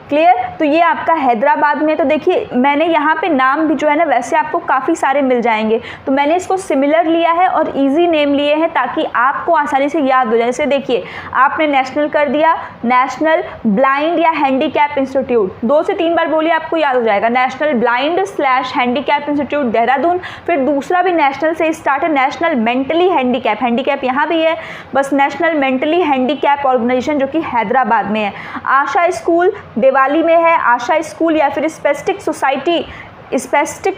क्लियर? तो ये आपका हैदराबाद में। तो देखिए मैंने यहाँ पे नाम भी जो है ना वैसे आपको काफ़ी सारे मिल जाएंगे, तो मैंने इसको सिमिलर लिया है और इजी नेम लिए हैं ताकि आपको आसानी से याद हो जाए। जैसे देखिए आपने नेशनल कर दिया, नेशनल ब्लाइंड या हैंडीकैप इंस्टीट्यूट, 2 से 3 बार बोलिए आपको याद हो जाएगा। National blind / handicap institute Dehradun, फिर दूसरा भी नेशनल से स्टार्ट है, नेशनल मेंटली हैंडीकैप, हैंडीकैप यहाँ भी है, बस नेशनल मेंटली हैंडीकैप ऑर्गेनाइजेशन जो कि हैदराबाद में है। आशा स्कूल दिवाली में है, आशा स्कूल या फिर स्पेस्टिक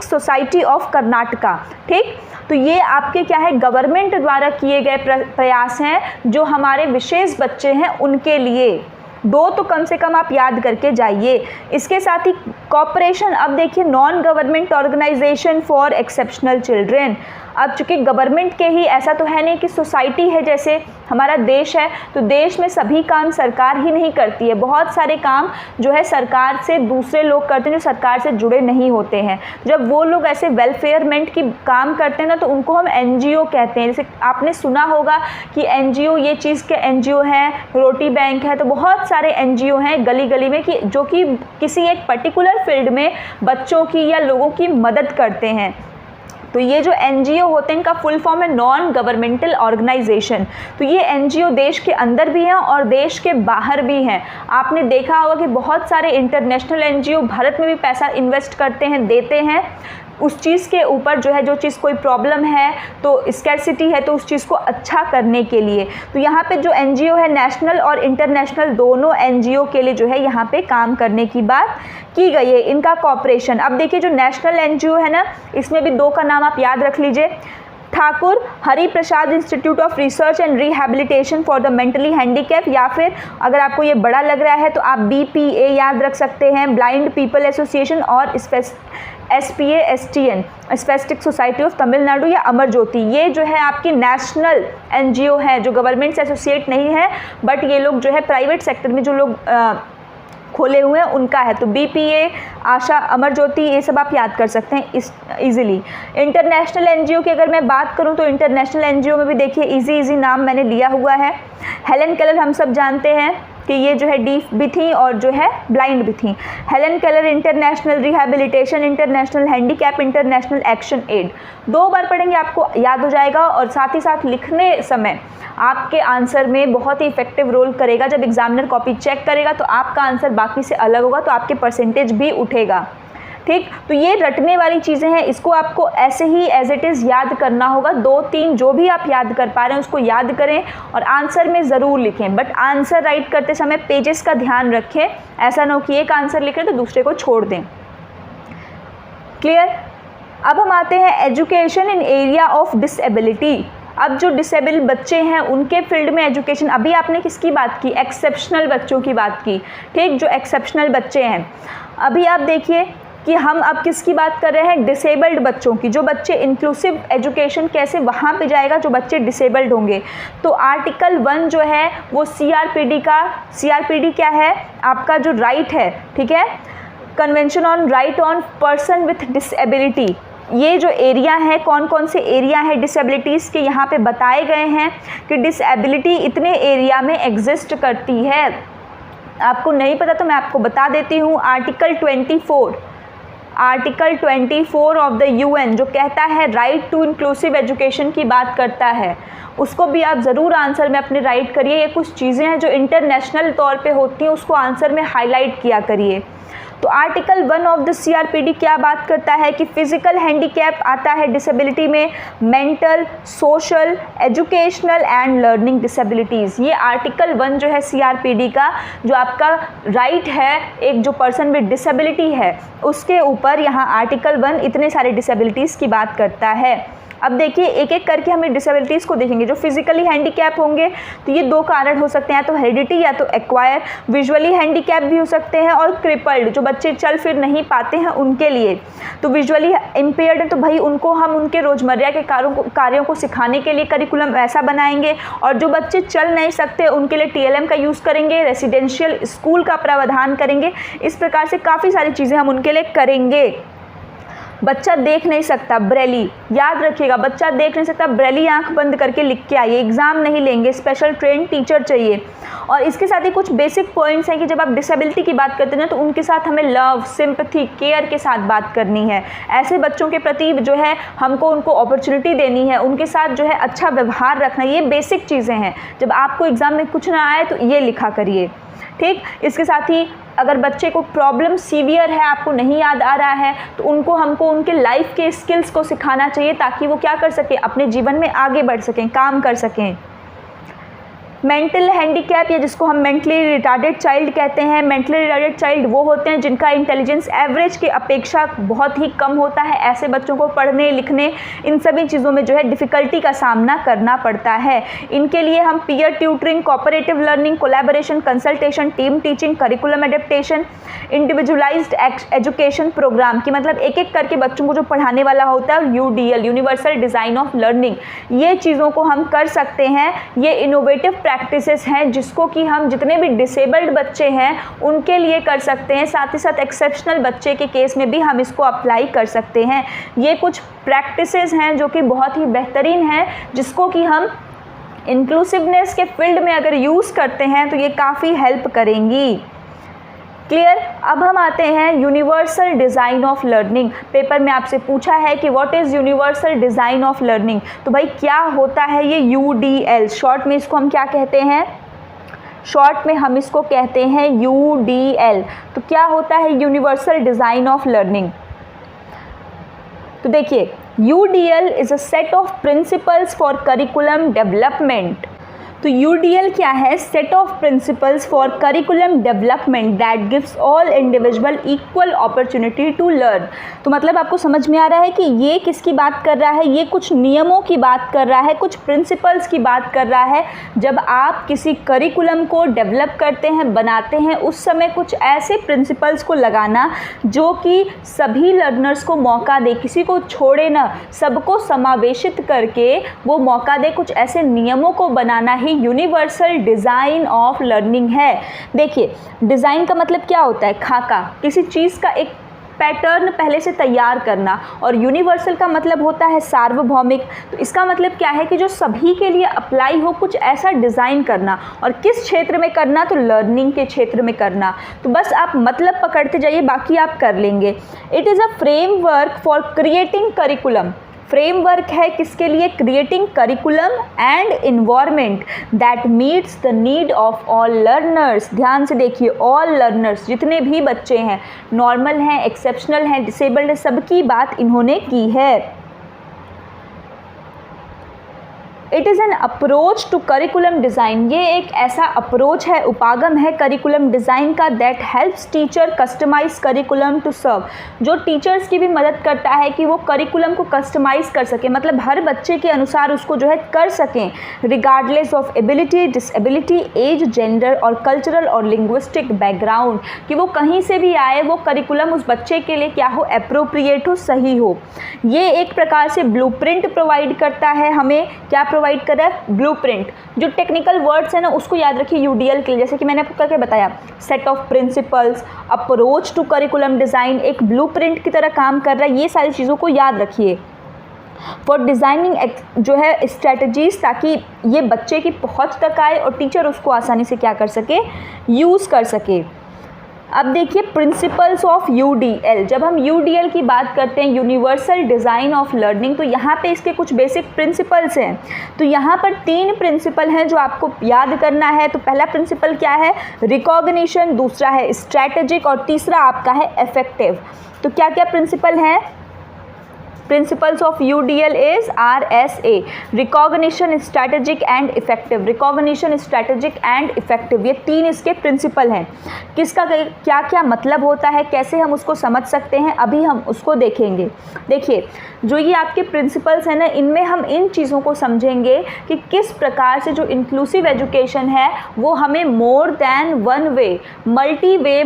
सोसाइटी ऑफ कर्नाटका। ठीक, तो ये आपके क्या है? गवर्नमेंट द्वारा किए गए प्रयास हैं जो हमारे विशेष बच्चे हैं उनके लिए। 2 तो कम से कम आप याद करके जाइए। इसके साथ ही कॉर्पोरेशन, अब देखिए non government organisation for exceptional children. अब चूँकि गवर्नमेंट के ही, ऐसा तो है नहीं कि सोसाइटी है जैसे हमारा देश है, तो देश में सभी काम सरकार ही नहीं करती है, बहुत सारे काम जो है सरकार से दूसरे लोग करते हैं जो सरकार से जुड़े नहीं होते हैं। जब वो लोग ऐसे वेलफेयरमेंट की काम करते हैं ना तो उनको हम एनजीओ कहते हैं। जैसे आपने सुना होगा कि एनजीओ, ये चीज़ के एनजीओ हैं, रोटी बैंक है, तो बहुत सारे एनजीओ हैं गली गली में कि जो कि किसी एक पर्टिकुलर फील्ड में बच्चों की या लोगों की मदद करते हैं। तो ये जो एनजीओ होते हैं इनका फुल फॉर्म है नॉन गवर्नमेंटल ऑर्गेनाइजेशन। तो ये एनजीओ देश के अंदर भी हैं और देश के बाहर भी हैं। आपने देखा होगा कि बहुत सारे इंटरनेशनल एनजीओ भारत में भी पैसा इन्वेस्ट करते हैं, देते हैं उस चीज़ के ऊपर, जो है जो चीज़ कोई प्रॉब्लम है तो स्कैरसिटी है तो उस चीज़ को अच्छा करने के लिए। तो यहाँ पे जो एनजीओ है नेशनल और इंटरनेशनल दोनों एनजीओ के लिए जो है यहाँ पे काम करने की बात की गई है। इनका कॉपरेशन, अब देखिए जो नेशनल एनजीओ है ना इसमें भी 2 का नाम आप याद रख लीजिए, Thakur Hari Prasad institute of research and rehabilitation for the mentally handicap, या फिर अगर आपको ये बड़ा लग रहा है तो आप BPA याद रख सकते हैं, ब्लाइंड पीपल एसोसिएशन, और SPASTN spastic society of Tamil Nadu या अमर ज्योति। ये जो है आपकी नेशनल एनजीओ है जो गवर्नमेंट से एसोसिएट नहीं है, बट ये लोग जो है प्राइवेट सेक्टर में जो लोग खोले हुए हैं उनका है। तो BPA, आशा, अमर ज्योति, ये सब आप याद कर सकते हैं इजीली। इंटरनेशनल एनजीओ की अगर मैं बात करूं तो इंटरनेशनल एनजीओ में भी देखिए इजी नाम मैंने लिया हुआ है। हेलन केलर हम सब जानते हैं कि ये जो है डीफ भी थी और जो है ब्लाइंड भी थी। Helen Keller International Rehabilitation, International Handicap, International Action Aid. 2 बार पढ़ेंगे आपको याद हो जाएगा और साथ ही साथ लिखने समय आपके आंसर में बहुत ही इफेक्टिव रोल करेगा। जब एग्जामिनर कॉपी चेक करेगा तो आपका आंसर बाकी से अलग होगा तो आपके परसेंटेज भी उठेगा। ठीक, तो ये रटने वाली चीज़ें हैं, इसको आपको ऐसे ही एज इट इज़ याद करना होगा। 2-3 जो भी आप याद कर पा रहे हैं उसको याद करें और आंसर में ज़रूर लिखें, बट आंसर राइट करते समय पेजेस का ध्यान रखें, ऐसा ना हो कि एक आंसर लिख रहे तो दूसरे को छोड़ दें। क्लियर? अब हम आते हैं education in area of disability. अब जो डिसेबल बच्चे हैं उनके फील्ड में एजुकेशन, अभी आपने किसकी बात की? एक्सेप्शनल बच्चों की बात की। ठीक, जो एक्सेप्शनल बच्चे हैं, अभी आप देखिए कि हम अब किसकी बात कर रहे हैं? डिसेबल्ड बच्चों की। जो बच्चे इंक्लूसिव एजुकेशन कैसे वहाँ पे जाएगा जो बच्चे डिसेबल्ड होंगे। तो आर्टिकल 1 जो है वो CRPD का, CRPD क्या है? आपका जो राइट है, ठीक है, convention on right on person with disability. ये जो एरिया है, कौन कौन से एरिया है डिसेबिलिटीज़ के यहाँ पे बताए गए हैं कि डिसेबिलिटी इतने एरिया में एग्जिस्ट करती है। आपको नहीं पता तो मैं आपको बता देती हूँ। आर्टिकल 24 ऑफ द UN जो कहता है राइट टू इंक्लूसिव एजुकेशन की बात करता है, उसको भी आप ज़रूर आंसर में अपने राइट करिए। ये कुछ चीज़ें हैं जो इंटरनेशनल तौर पे होती हैं, उसको आंसर में हाईलाइट किया करिए। तो आर्टिकल 1 ऑफ द CRPD क्या बात करता है कि फिजिकल हैंडीकैप आता है डिसेबिलिटी में, mental, social, educational and learning disabilities. ये आर्टिकल 1 जो है CRPD का, जो आपका राइट है एक जो पर्सन विद डिसेबिलिटी है उसके ऊपर यहाँ आर्टिकल 1 इतने सारे डिसेबिलिटीज़ की बात करता है। अब देखिए एक एक करके हमें डिसेबिलिटीज़ को देखेंगे। जो फिजिकली हैंडीकैप होंगे तो ये 2 कारण हो सकते हैं, या तो हेरिडिटी या तो एक्वायर। विजुअली हैंडीकैप भी हो सकते हैं, और क्रिपल्ड जो बच्चे चल फिर नहीं पाते हैं उनके लिए। तो विजुअली इम्पेयर्ड है तो भाई उनको हम उनके रोज़मर्रा के कार्यों को सिखाने के लिए करिकुलम ऐसा बनाएंगे। और जो बच्चे चल नहीं सकते उनके लिए TLM का यूज़ करेंगे, रेसिडेंशियल स्कूल का प्रावधान करेंगे। इस प्रकार से काफ़ी सारी चीज़ें हम उनके लिए करेंगे। बच्चा देख नहीं सकता, ब्रेली, याद रखिएगा, बच्चा देख नहीं सकता, ब्रेली आंख बंद करके लिख के आइए, एग्ज़ाम नहीं लेंगे, स्पेशल ट्रेन टीचर चाहिए। और इसके साथ ही कुछ बेसिक पॉइंट्स हैं कि जब आप डिसेबिलिटी की बात करते हैं ना तो उनके साथ हमें लव, सिंपैथी, केयर के साथ बात करनी है। ऐसे बच्चों के प्रति जो है हमको उनको अपॉर्चुनिटी देनी है, उनके साथ जो है अच्छा व्यवहार रखना, ये बेसिक चीज़ें हैं। जब आपको एग्ज़ाम में कुछ ना आए तो ये लिखा करिए, ठीक। इसके साथ ही अगर बच्चे को प्रॉब्लम सीवियर है, आपको नहीं याद आ रहा है, तो हमको उनके लाइफ के स्किल्स को सिखाना चाहिए ताकि वो क्या कर सकें, अपने जीवन में आगे बढ़ सकें, काम कर सकें। मेंटल हैंडीकैप या जिसको हम मेंटली रिटार्डेड चाइल्ड कहते हैं, मेंटली रिटार्डेड चाइल्ड वो होते हैं जिनका इंटेलिजेंस एवरेज की अपेक्षा बहुत ही कम होता है। ऐसे बच्चों को पढ़ने लिखने इन सभी चीज़ों में जो है डिफ़िकल्टी का सामना करना पड़ता है। इनके लिए हम peer tutoring, cooperative learning, collaboration, consultation, team teaching, curriculum adaptation, individualised education programme की मतलब एक एक करके बच्चों को जो पढ़ाने वाला होता है, और UDL universal design of learning, ये चीज़ों को हम कर सकते हैं। ये इनोवेटिव प्रैक्टिसेस हैं जिसको कि हम जितने भी डिसेबल्ड बच्चे हैं उनके लिए कर सकते हैं, साथ ही साथ एक्सेप्शनल बच्चे के केस में भी हम इसको अप्लाई कर सकते हैं। ये कुछ प्रैक्टिसेस हैं जो कि बहुत ही बेहतरीन हैं, जिसको कि हम इंक्लूसिवनेस के फील्ड में अगर यूज़ करते हैं तो ये काफ़ी हेल्प करेंगी। क्लियर। अब हम आते हैं universal design of learning. Paper में आपसे पूछा है कि what is universal design of learning, तो भाई क्या होता है ये UDL, शॉर्ट में इसको हम क्या कहते हैं, शॉर्ट में हम इसको कहते हैं UDL। तो क्या होता है यूनिवर्सल डिज़ाइन ऑफ लर्निंग, तो देखिए UDL is a set of principles for curriculum development. तो UDL क्या है, set of principles for curriculum development that gives all individual equal opportunity to learn. तो मतलब आपको समझ में आ रहा है कि ये किसकी बात कर रहा है, ये कुछ नियमों की बात कर रहा है, कुछ प्रिंसिपल्स की बात कर रहा है। जब आप किसी करिकुलम को डेवलप करते हैं, बनाते हैं, उस समय कुछ ऐसे प्रिंसिपल्स को लगाना जो कि सभी लर्नर्स को मौका दे, किसी को छोड़े ना, सबको समावेशित करके वो मौका दे, कुछ ऐसे नियमों को बनाना ही यूनिवर्सल डिज़ाइन ऑफ लर्निंग है। देखिए डिज़ाइन का मतलब क्या होता है, खाका, किसी चीज़ का एक पैटर्न पहले से तैयार करना, और यूनिवर्सल का मतलब होता है सार्वभौमिक। तो इसका मतलब क्या है कि जो सभी के लिए अप्लाई हो, कुछ ऐसा डिज़ाइन करना, और किस क्षेत्र में करना, तो लर्निंग के क्षेत्र में करना। तो बस आप मतलब पकड़ते जाइए, बाकी आप कर लेंगे। It is a framework for creating curriculum, framework है किसके लिए, creating curriculum and environment that meets the need of all learners. ध्यान से देखिए, ऑल लर्नर्स, जितने भी बच्चे हैं, नॉर्मल हैं, एक्सेप्शनल हैं, डिसेबल्ड हैं, सबकी बात इन्होंने की है। It is an approach to curriculum design, ये एक ऐसा अप्रोच है, उपागम है करिकुलम डिज़ाइन का, that helps teacher customise curriculum to serve, जो टीचर्स की भी मदद करता है कि वो करिकुलम को कस्टमाइज़ कर सकें, मतलब हर बच्चे के अनुसार उसको जो है कर सकें, regardless of ability, disability, age, gender और कल्चरल और लिंग्विस्टिक बैकग्राउंड, कि वो कहीं से भी आए, वो करिकुलम उस बच्चे के लिए क्या हो, एप्रोप्रिएट हो, सही हो। ये एक प्रकार से ब्लूप्रिंट प्रोवाइड करता है हमें, क्या प्रोवाइड कर रहा है, ब्लूप्रिंट। जो टेक्निकल वर्ड्स है ना उसको याद रखिए UDL के लिए, जैसे कि मैंने आपको क्या बताया, set of principles, approach to curriculum design, एक ब्लूप्रिंट की तरह काम कर रहा है, ये सारी चीज़ों को याद रखिए। फॉर डिज़ाइनिंग जो है स्ट्रैटेजीज, ताकि ये बच्चे की पहुंच तक आए और टीचर उसको आसानी से क्या कर सके, यूज़ कर सके। अब देखिए प्रिंसिपल्स ऑफ UDL, जब हम UDL की बात करते हैं, यूनिवर्सल डिज़ाइन ऑफ लर्निंग, तो यहाँ पे इसके कुछ बेसिक प्रिंसिपल्स हैं। तो यहाँ पर 3 प्रिंसिपल हैं जो आपको याद करना है। तो पहला प्रिंसिपल क्या है, रिकॉग्निशन, दूसरा है स्ट्रैटेजिक और तीसरा आपका है इफेक्टिव। तो क्या क्या प्रिंसिपल हैं, principles of UDL is RSA, recognition, strategic and effective. Recognition, strategic and effective, ये 3 इसके प्रिंसिपल हैं। किसका क्या क्या मतलब होता है, कैसे हम उसको समझ सकते हैं, अभी हम उसको देखेंगे। देखिए, जो ये आपके प्रिंसिपल्स हैं ना, इनमें हम इन चीज़ों को समझेंगे कि किस प्रकार से जो इंक्लूसिव एजुकेशन है वो हमें मोर देन वन वे,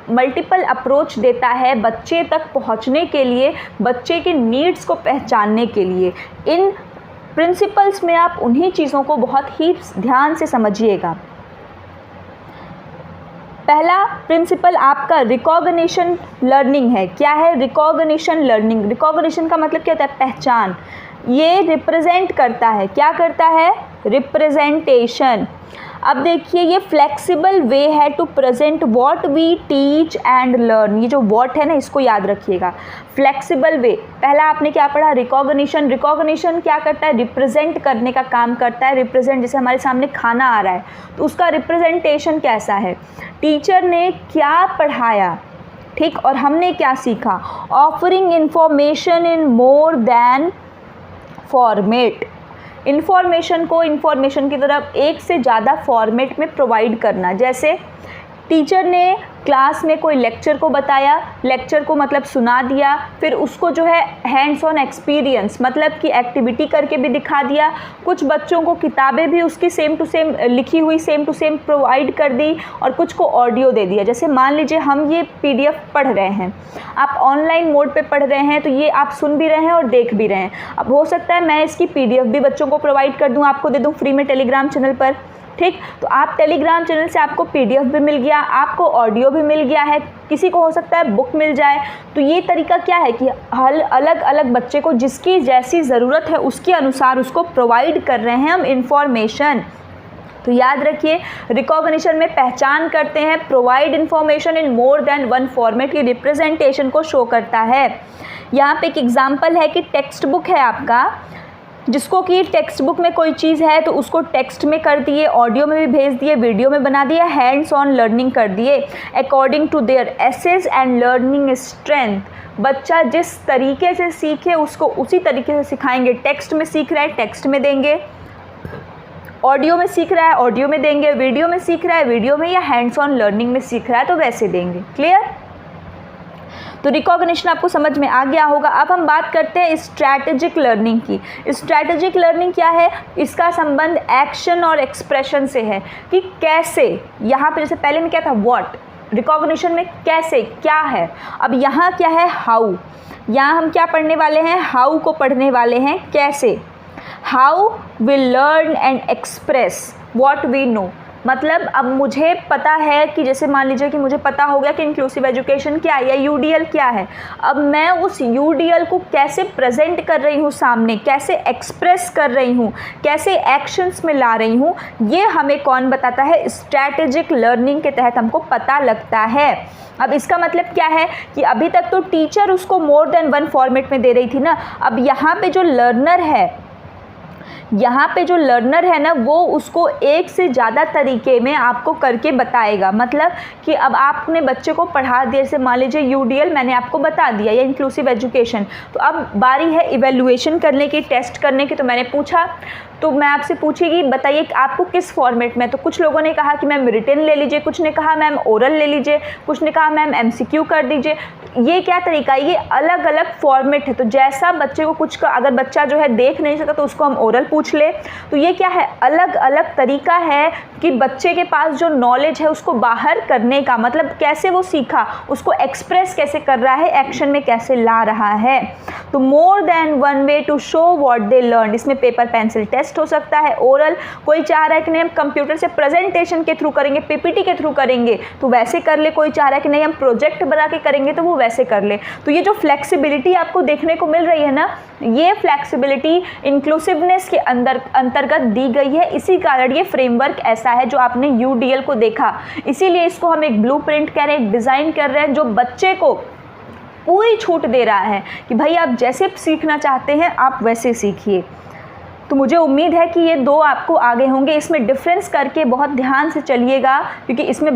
मल्टीपल अप्रोच देता है बच्चे तक पहुंचने के लिए, बच्चे के नीड्स को पहचानने के लिए। इन प्रिंसिपल्स में आप उन्हीं चीज़ों को बहुत ही ध्यान से समझिएगा। पहला प्रिंसिपल आपका रिकॉग्निशन लर्निंग है। क्या है रिकॉग्निशन लर्निंग? रिकॉग्निशन का मतलब क्या होता है? पहचान। ये रिप्रेजेंट करता है, क्या करता है? रिप्रेजेंटेशन। अब देखिए, ये फ्लेक्सिबल वे है to present what we teach and learn. ये जो व्हाट है ना, इसको याद रखिएगा। फ्लेक्सिबल वे, पहला आपने क्या पढ़ा? रिकॉग्निशन। रिकॉग्निशन क्या करता है? रिप्रेजेंट करने का काम करता है। रिप्रेजेंट, जैसे हमारे सामने खाना आ रहा है तो उसका रिप्रेजेंटेशन कैसा है? टीचर ने क्या पढ़ाया, ठीक, और हमने क्या सीखा। Offering information in more than format, information को इन्फॉर्मेशन की तरफ एक से ज़्यादा फॉर्मेट में प्रोवाइड करना। जैसे टीचर ने क्लास में कोई लेक्चर को बताया, लेक्चर को मतलब सुना दिया, फिर उसको जो है हैंड्स ऑन एक्सपीरियंस मतलब कि एक्टिविटी करके भी दिखा दिया। कुछ बच्चों को किताबें भी उसकी सेम टू सेम लिखी हुई सेम टू सेम प्रोवाइड कर दी और कुछ को ऑडियो दे दिया। जैसे मान लीजिए हम ये PDF पढ़ रहे हैं, आप ऑनलाइन मोड पे पढ़ रहे हैं, तो ये आप सुन भी रहे हैं और देख भी रहे हैं। अब हो सकता है मैं इसकी PDF भी बच्चों को प्रोवाइड कर दूँ, आपको दे दूँ फ्री में टेलीग्राम चैनल पर, ठीक। तो आप टेलीग्राम चैनल से आपको PDF भी मिल गया, आपको ऑडियो भी मिल गया है, किसी को हो सकता है बुक मिल जाए। तो ये तरीका क्या है कि अलग अलग बच्चे को जिसकी जैसी ज़रूरत है उसके अनुसार उसको प्रोवाइड कर रहे हैं हम इंफॉर्मेशन। तो याद रखिए, रिकॉग्निशन में पहचान करते हैं, provide information in more than one format की रिप्रेजेंटेशन को शो करता है। यहाँ पे एक एग्जाम्पल है कि टेक्स्ट बुक है आपका, जिसको कि टेक्स्ट बुक में कोई चीज़ है तो उसको टेक्स्ट में कर दिए, ऑडियो में भी भेज दिए, वीडियो में बना दिए, हैंड्स ऑन लर्निंग कर दिए according to their assess and learning strength. बच्चा जिस तरीके से सीखे उसको उसी तरीके से सिखाएंगे। टेक्स्ट में सीख रहा है टेक्स्ट में देंगे, ऑडियो में सीख रहा है ऑडियो में देंगे, वीडियो में सीख रहा है वीडियो में, या हैंड्स ऑन लर्निंग में सीख रहा है तो वैसे देंगे। क्लियर? तो रिकॉग्निशन आपको समझ में आ गया होगा। अब हम बात करते हैं स्ट्रैटेजिक लर्निंग की। स्ट्रैटेजिक लर्निंग क्या है? इसका संबंध एक्शन और एक्सप्रेशन से है कि कैसे। यहाँ पे जैसे पहले में क्या था? व्हाट। रिकॉग्निशन में कैसे, क्या है। अब यहाँ क्या है? हाउ। यहाँ हम क्या पढ़ने वाले हैं? हाउ को पढ़ने वाले हैं। कैसे? How will learn and express what we know. मतलब अब मुझे पता है कि जैसे मान लीजिए कि मुझे पता हो गया कि इंक्लूसिव एजुकेशन क्या है या UDL क्या है। अब मैं उस UDL को कैसे प्रेजेंट कर रही हूँ सामने, कैसे एक्सप्रेस कर रही हूँ, कैसे एक्शंस में ला रही हूँ, ये हमें कौन बताता है? स्ट्रैटेजिक लर्निंग के तहत हमको पता लगता है। अब इसका मतलब क्या है कि अभी तक तो टीचर उसको मोर देन वन फॉर्मेट में दे रही थी ना, अब यहाँ पे जो लर्नर है ना, वो उसको एक से ज़्यादा तरीके में आपको करके बताएगा। मतलब कि अब आपने बच्चे को पढ़ा दिया, जैसे मान लीजिए UDL मैंने आपको बता दिया या इंक्लूसिव एजुकेशन, तो अब बारी है इवैल्यूएशन करने की, टेस्ट करने की। तो मैंने पूछा, तो मैं आपसे पूछेगी बताइए आपको किस फॉर्मेट में। तो कुछ लोगों ने कहा कि मैम रिटन ले लीजिए, कुछ ने कहा मैम ओरल ले लीजिए, कुछ ने कहा मैम MCQ कर दीजिए। ये क्या तरीका है? ये अलग अलग फॉर्मेट है। तो जैसा बच्चे को कुछ का, अगर बच्चा जो है देख नहीं सकता तो उसको हम ओरल पूछ ले। तो ये क्या है? अलग अलग तरीका है कि बच्चे के पास जो नॉलेज है उसको बाहर करने का, मतलब कैसे वो सीखा उसको एक्सप्रेस कैसे कर रहा है, एक्शन में कैसे ला रहा है। तो more than one way to show what they learn. इसमें पेपर पेंसिल टेस्ट हो सकता है, ओरल कोई चाह रहा है कि नहीं हम कंप्यूटर से प्रेजेंटेशन के थ्रू करेंगे, PPT के थ्रू करेंगे तो वैसे कर ले, कोई चाह रहा है कि नहीं हम प्रोजेक्ट बना के करेंगे तो वो वैसे कर ले। तो ये जो फ्लेक्सिबिलिटी आपको देखने को मिल रही है ना, ये फ्लेक्सिबिलिटी इंक्लूसिवनेस के अंतर्गत दी गई है। इसी कारण ये फ्रेमवर्क ऐसा है जो आपने UDL को देखा, इसीलिए इसको हम एक ब्लूप्रिंट कह रहे हैं, डिज़ाइन कर रहे हैं, जो बच्चे को पूरी छूट दे रहा है कि भाई आप जैसे सीखना चाहते हैं आप वैसे सीखिए। तो मुझे उम्मीद है कि ये दो आपको आगे होंगे। इसमें डिफरेंस करके बहुत ध्यान से चलिएगा, क्योंकि इसमें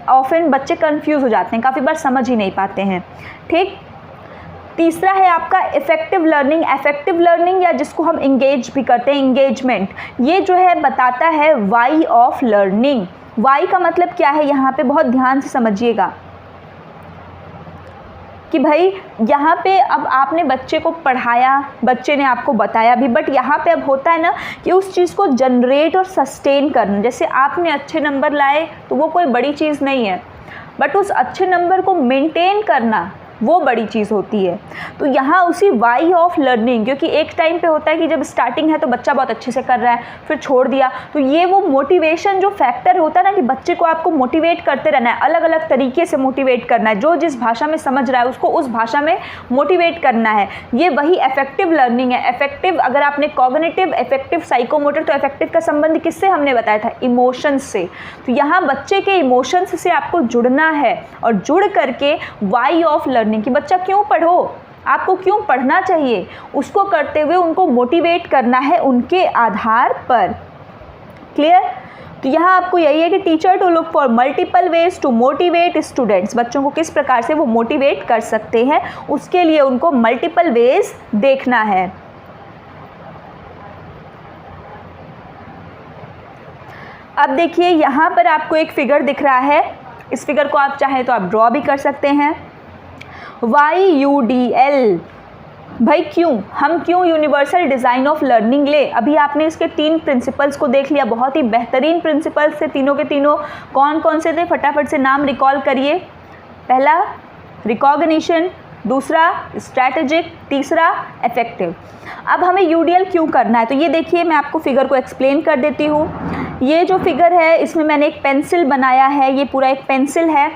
ऑफन बच्चे कंफ्यूज हो जाते हैं, काफ़ी बार समझ ही नहीं पाते हैं। ठीक, तीसरा है आपका इफेक्टिव लर्निंग। इफेक्टिव लर्निंग या जिसको हम इंगेज भी करते हैं, इंगेजमेंट, ये जो है बताता है वाई ऑफ लर्निंग। वाई का मतलब क्या है यहाँ पे बहुत ध्यान से समझिएगा कि भाई यहाँ पे अब आपने बच्चे को पढ़ाया, बच्चे ने आपको बताया भी, बट यहाँ पे अब होता है ना कि उस चीज़ को जनरेट और सस्टेन करना। जैसे आपने अच्छे नंबर लाए तो वो कोई बड़ी चीज़ नहीं है, बट उस अच्छे नंबर को मेंटेन करना वो बड़ी चीज़ होती है। तो यहाँ उसी वाई ऑफ लर्निंग, क्योंकि एक टाइम पे होता है कि जब स्टार्टिंग है तो बच्चा बहुत अच्छे से कर रहा है, फिर छोड़ दिया, तो ये वो मोटिवेशन जो फैक्टर होता है ना कि बच्चे को आपको मोटिवेट करते रहना है, अलग अलग तरीके से मोटिवेट करना है, जो जिस भाषा में समझ रहा है उसको उस भाषा में मोटिवेट करना है, ये वही इफेक्टिव लर्निंग है। इफेक्टिव, अगर आपने कॉग्निटिव, इफेक्टिव साइकोमोटर, तो इफेक्टिव का संबंध किससे हमने बताया था, इमोशंस से। तो यहाँ बच्चे के इमोशंस से आपको जुड़ना है और जुड़ करके वाई ऑफ लर्निंग कि बच्चा क्यों पढ़ो, आपको क्यों पढ़ना चाहिए, उसको करते हुए उनको मोटिवेट करना है उनके आधार पर। क्लियर? तो यहाँ आपको यही है कि teacher to look for multiple ways to motivate students, बच्चों को किस प्रकार से वो मोटिवेट कर सकते हैं, उसके लिए उनको मल्टीपल वेज देखना है। अब देखिए यहाँ पर आपको एक फिगर दिख रहा है, इस फिगर को आप चाहें तो आप ड्रॉ भी कर सकते हैं। YUDL, भाई क्यों, हम क्यों यूनिवर्सल डिज़ाइन ऑफ लर्निंग ले। अभी आपने इसके 3 प्रिंसिपल्स को देख लिया, बहुत ही बेहतरीन प्रिंसिपल्स थे तीनों के तीनों। कौन कौन से थे, फटाफट से नाम रिकॉल करिए। पहला रिकॉग्निशन, दूसरा स्ट्रैटेजिक, तीसरा इफेक्टिव। अब हमें UDL क्यों करना है, तो ये देखिए मैं आपको फिगर को एक्सप्लेन कर देती हूँ। ये जो फिगर है इसमें मैंने एक पेंसिल बनाया है, ये पूरा एक पेंसिल है।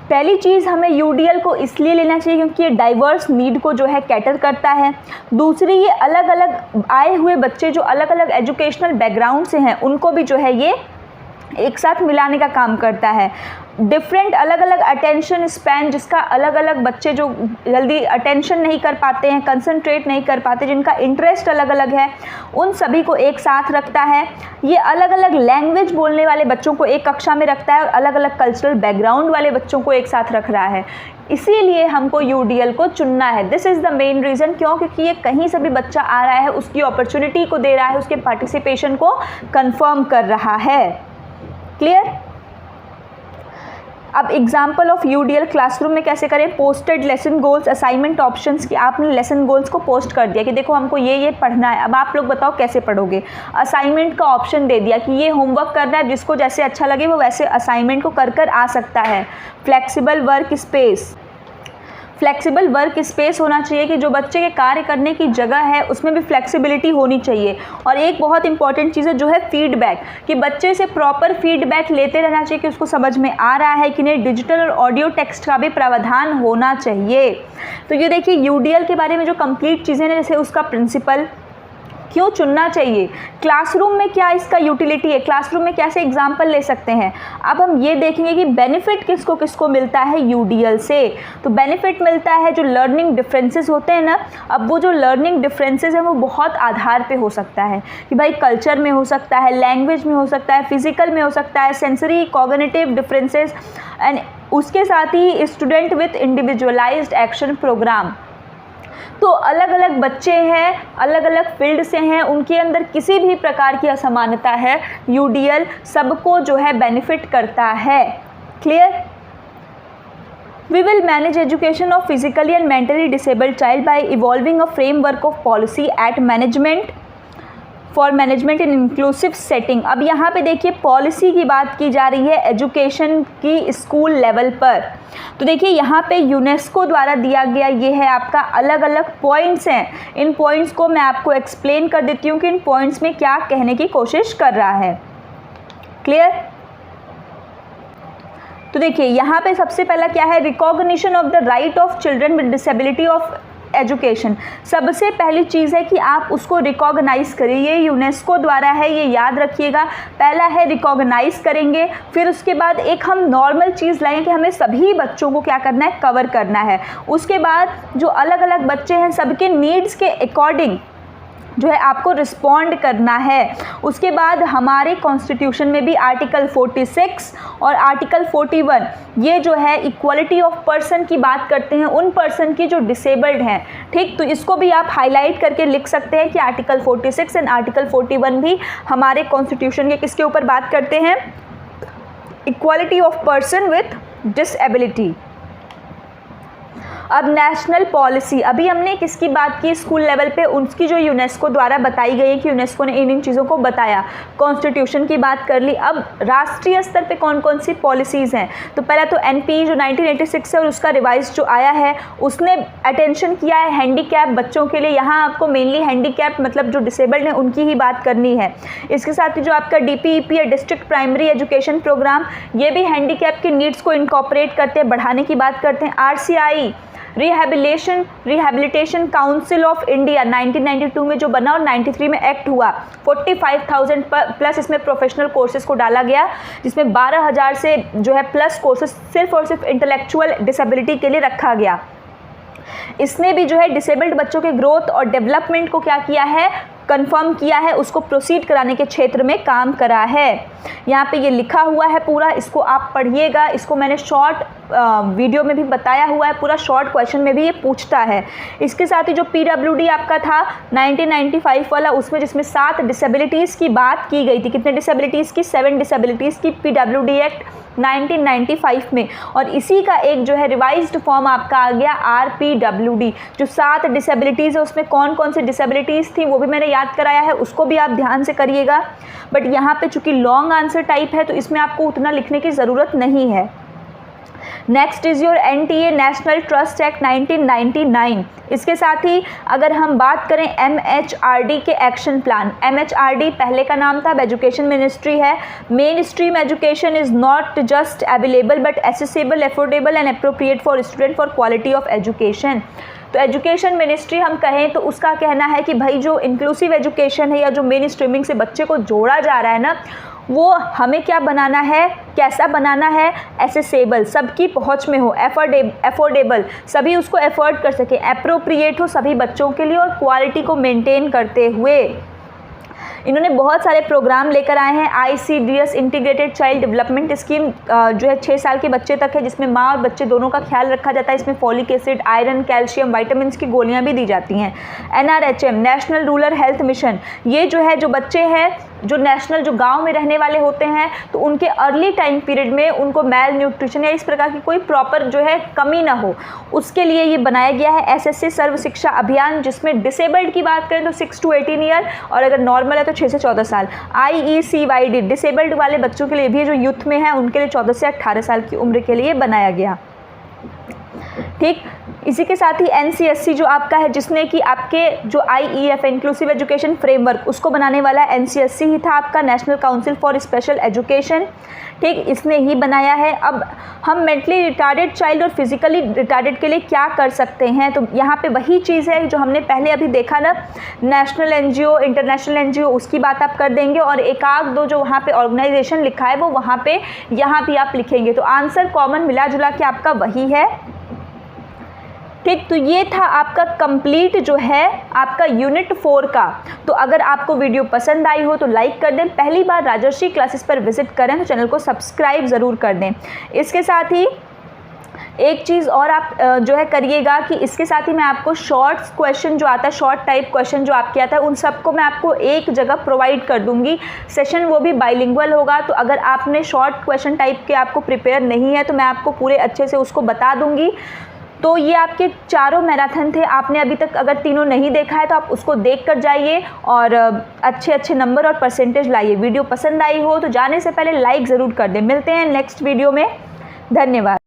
पहली चीज़, हमें UDL को इसलिए लेना चाहिए क्योंकि ये डाइवर्स नीड को जो है कैटर करता है। दूसरी, ये अलग अलग आए हुए बच्चे जो अलग अलग एजुकेशनल बैकग्राउंड से हैं उनको भी जो है ये एक साथ मिलाने का काम करता है। डिफरेंट अलग अलग अटेंशन स्पैन, जिसका अलग अलग बच्चे जो जल्दी अटेंशन नहीं कर पाते हैं, कंसंट्रेट नहीं कर पाते, जिनका इंटरेस्ट अलग अलग है, उन सभी को एक साथ रखता है। ये अलग अलग लैंग्वेज बोलने वाले बच्चों को एक कक्षा में रखता है और अलग अलग कल्चरल बैकग्राउंड वाले बच्चों को एक साथ रख रहा है। इसीलिए हमको UDL को चुनना है। This is the main reason. क्यों? क्योंकि ये कहीं से भी बच्चा आ रहा है उसकी अपॉर्चुनिटी को दे रहा है, उसके पार्टिसिपेशन को कंफर्म कर रहा है। क्लियर? अब एग्जाम्पल ऑफ UDL क्लासरूम में कैसे करें, posted lesson goals, assignment options की आपने लेसन गोल्स को पोस्ट कर दिया कि देखो हमको ये पढ़ना है, अब आप लोग बताओ कैसे पढ़ोगे। असाइनमेंट का ऑप्शन दे दिया कि ये होमवर्क करना है, जिसको जैसे अच्छा लगे वो वैसे असाइनमेंट को कर आ सकता है। Flexible work space, flexible work space होना चाहिए कि जो बच्चे के कार्य करने की जगह है उसमें भी फ्लेक्सिबिलिटी होनी चाहिए। और एक बहुत इंपॉर्टेंट चीज़ है जो है फीडबैक, कि बच्चे से प्रॉपर फीडबैक लेते रहना चाहिए कि उसको समझ में आ रहा है कि नहीं। डिजिटल और ऑडियो टेक्स्ट का भी प्रावधान होना चाहिए। तो ये देखिए UDL के बारे में जो कंप्लीट चीज़ें हैं, जैसे उसका प्रिंसिपल, क्यों चुनना चाहिए, क्लासरूम में क्या इसका यूटिलिटी है, क्लासरूम में कैसे एग्जाम्पल ले सकते हैं। अब हम ये देखेंगे कि बेनिफिट किसको किसको मिलता है UDL से। तो बेनिफिट मिलता है जो लर्निंग डिफरेंसेस होते हैं ना, अब वो जो लर्निंग डिफरेंसेस हैं वो बहुत आधार पे हो सकता है कि भाई कल्चर में हो सकता है, लैंग्वेज में हो सकता है, फिजिकल में हो सकता है, सेंसरी कॉग्निटिव डिफरेंसेस, एंड उसके साथ ही student with individualised action programme. तो अलग अलग बच्चे हैं, अलग अलग फील्ड से हैं, उनके अंदर किसी भी प्रकार की असमानता है, UDL सबको जो है बेनिफिट करता है। Clear? We will manage education of physically and mentally disabled child by evolving a framework of policy at management for management in inclusive setting. अब यहाँ पे देखिए पॉलिसी की बात की जा रही है एजुकेशन की स्कूल लेवल पर। तो देखिए यहाँ पे यूनेस्को द्वारा दिया गया ये है आपका अलग अलग पॉइंट्स हैं। इन पॉइंट्स को मैं आपको एक्सप्लेन कर देती हूँ कि इन पॉइंट्स में क्या कहने की कोशिश कर रहा है। क्लियर? तो देखिए यहाँ पे सबसे पहला क्या है, recognition of the right of children with disability of education. सबसे पहली चीज़ है कि आप उसको रिकॉग्नाइज करिए, ये यूनेस्को द्वारा है, ये याद रखिएगा। पहला है रिकॉग्नाइज करेंगे, फिर उसके बाद एक हम नॉर्मल चीज़ लाएंगे कि हमें सभी बच्चों को क्या करना है, कवर करना है। उसके बाद जो अलग अलग बच्चे हैं सबके नीड्स के अकॉर्डिंग जो है आपको रिस्पॉन्ड करना है। उसके बाद हमारे कॉन्स्टिट्यूशन में भी आर्टिकल 46 और आर्टिकल 41 ये जो है इक्वलिटी ऑफ पर्सन की बात करते हैं, उन पर्सन की जो डिसेबल्ड हैं। ठीक, तो इसको भी आप हाईलाइट करके लिख सकते हैं कि आर्टिकल 46 एंड आर्टिकल 41 भी हमारे कॉन्स्टिट्यूशन के किसके ऊपर बात करते हैं, equality of person with disability. अब नेशनल पॉलिसी, अभी हमने किसकी बात की स्कूल लेवल पे, उसकी जो यूनेस्को द्वारा बताई गई है कि यूनेस्को ने इन चीज़ों को बताया, कॉन्स्टिट्यूशन की बात कर ली। अब राष्ट्रीय स्तर पे कौन कौन सी पॉलिसीज़ हैं, तो पहला तो एनपी जो 1986 है और उसका रिवाइज जो आया है उसने अटेंशन किया है हैंडीकैप बच्चों के लिए। यहाँ आपको मेनली हैंडीकैप मतलब जो डिसेबल्ड हैं उनकी ही बात करनी है। इसके साथ ही जो आपका DPEP है डिस्ट्रिक्ट प्राइमरी एजुकेशन प्रोग्राम, ये भी हैंडीकैप की नीड्स को इनकॉर्पोरेट करते हैं, बढ़ाने की बात करते हैं। RCI rehabilitation council of India 1992 में जो बना और 93 में एक्ट हुआ, 45,000 प्लस इसमें प्रोफेशनल कोर्सेज को डाला गया, जिसमें 12,000 से जो है प्लस कोर्सेज सिर्फ और सिर्फ इंटेलेक्चुअल डिसेबिलिटी के लिए रखा गया। इसने भी जो है डिसेबल्ड बच्चों के ग्रोथ और डेवलपमेंट को क्या किया है, कंफर्म किया है, उसको प्रोसीड कराने के क्षेत्र में काम करा है। यहाँ पे ये लिखा हुआ है पूरा, इसको आप पढ़िएगा। इसको मैंने शॉर्ट वीडियो में भी बताया हुआ है, पूरा शॉर्ट क्वेश्चन में भी ये पूछता है। इसके साथ ही जो PWD आपका था 1995 वाला, उसमें जिसमें 7 डिसेबिलिटीज़ की बात की गई थी, कितने डिसेबिलिटीज़ की, 7 डिसेबिलिटीज़ की PWD एक्ट 1995 में, और इसी का एक जो है रिवाइज्ड फॉर्म आपका आ गया RPWD। जो 7 डिसेबिलिटीज़ है उसमें कौन कौन सी डिसेबिलिटीज़ थी वो भी मैंने याद कराया है, उसको भी आप ध्यान से करिएगा। बट यहाँ पे चूँकि लॉन्ग आंसर टाइप है तो इसमें आपको उतना लिखने की ज़रूरत नहीं है। Next is your NTA national trust act 1999। इसके साथ ही अगर हम बात करें MHRD के एक्शन प्लान, MHRD पहले का नाम था, अब एजुकेशन मिनिस्ट्री है। Main stream education is not just available but accessible, affordable and appropriate for student for quality of education. तो एजुकेशन मिनिस्ट्री हम कहें तो उसका कहना है कि भाई जो इंक्लूसिव एजुकेशन है या जो मेन स्ट्रीमिंग से बच्चे को जोड़ा जा रहा है ना, वो हमें क्या बनाना है, कैसा बनाना है, एसेसेबल, सबकी पहुंच में हो, एफोर्डेबल, सभी उसको एफोर्ड कर सकें, एप्रोप्रिएट हो सभी बच्चों के लिए, और क्वालिटी को मेंटेन करते हुए इन्होंने बहुत सारे प्रोग्राम लेकर आए हैं। ICDS integrated child development scheme जो है 6 साल के बच्चे तक है, जिसमें माँ और बच्चे दोनों का ख्याल रखा जाता है। इसमें folic acid, iron, calcium, vitamin की गोलियां भी दी जाती हैं। NRHM national rural health mission, ये जो है जो बच्चे हैं जो नेशनल जो गांव में रहने वाले होते हैं तो उनके अर्ली टाइम पीरियड में उनको मेल न्यूट्रिशन या इस प्रकार की कोई प्रॉपर जो है कमी ना हो, उसके लिए ये बनाया गया है। SSC सर्व शिक्षा अभियान, जिसमें डिसेबल्ड की बात करें तो 6 to 18 ईयर और अगर नॉर्मल है तो 6 से 14 साल। IECYD डिसेबल्ड वाले बच्चों के लिए भी जो यूथ में है उनके लिए 14 से 18 साल की उम्र के लिए बनाया गया। ठीक, इसी के साथ ही NCSC जो आपका है, जिसने कि आपके जो IEF इंक्लूसिव एजुकेशन फ्रेमवर्क उसको बनाने वाला है, NCSC ही था आपका, national council for special education. ठीक, इसने ही बनाया है। अब हम मेंटली रिटार्डेड चाइल्ड और फिजिकली रिटार्डेड के लिए क्या कर सकते हैं, तो यहाँ पे वही चीज़ है जो हमने पहले अभी देखा ना, नेशनल NGO, इंटरनेशनल NGO, उसकी बात आप कर देंगे, और एक आध दो जो वहाँ पे ऑर्गेनाइजेशन लिखा है वो वहाँ पे यहाँ भी आप लिखेंगे, तो आंसर कॉमन मिला जुला के आपका वही है। ठीक, तो ये था आपका कंप्लीट जो है आपका यूनिट 4 का। तो अगर आपको वीडियो पसंद आई हो तो लाइक कर दें, पहली बार राजर्षि क्लासेस पर विजिट करें तो चैनल को सब्सक्राइब ज़रूर कर दें। इसके साथ ही एक चीज़ और आप जो है करिएगा कि इसके साथ ही मैं आपको शॉर्ट क्वेश्चन जो आता है, शॉर्ट टाइप क्वेश्चन जो आपके आता है, उन सबको मैं आपको एक जगह प्रोवाइड कर दूंगी सेशन, वो भी बाइलिंगुअल होगा। तो अगर आपने शॉर्ट क्वेश्चन टाइप के आपको प्रिपेयर नहीं है तो मैं आपको पूरे अच्छे से उसको बता दूंगी। तो ये आपके चारों मैराथन थे, आपने अभी तक अगर तीनों नहीं देखा है तो आप उसको देख कर जाइए और अच्छे अच्छे नंबर और परसेंटेज लाइए। वीडियो पसंद आई हो तो जाने से पहले लाइक ज़रूर कर दें। मिलते हैं नेक्स्ट वीडियो में, धन्यवाद।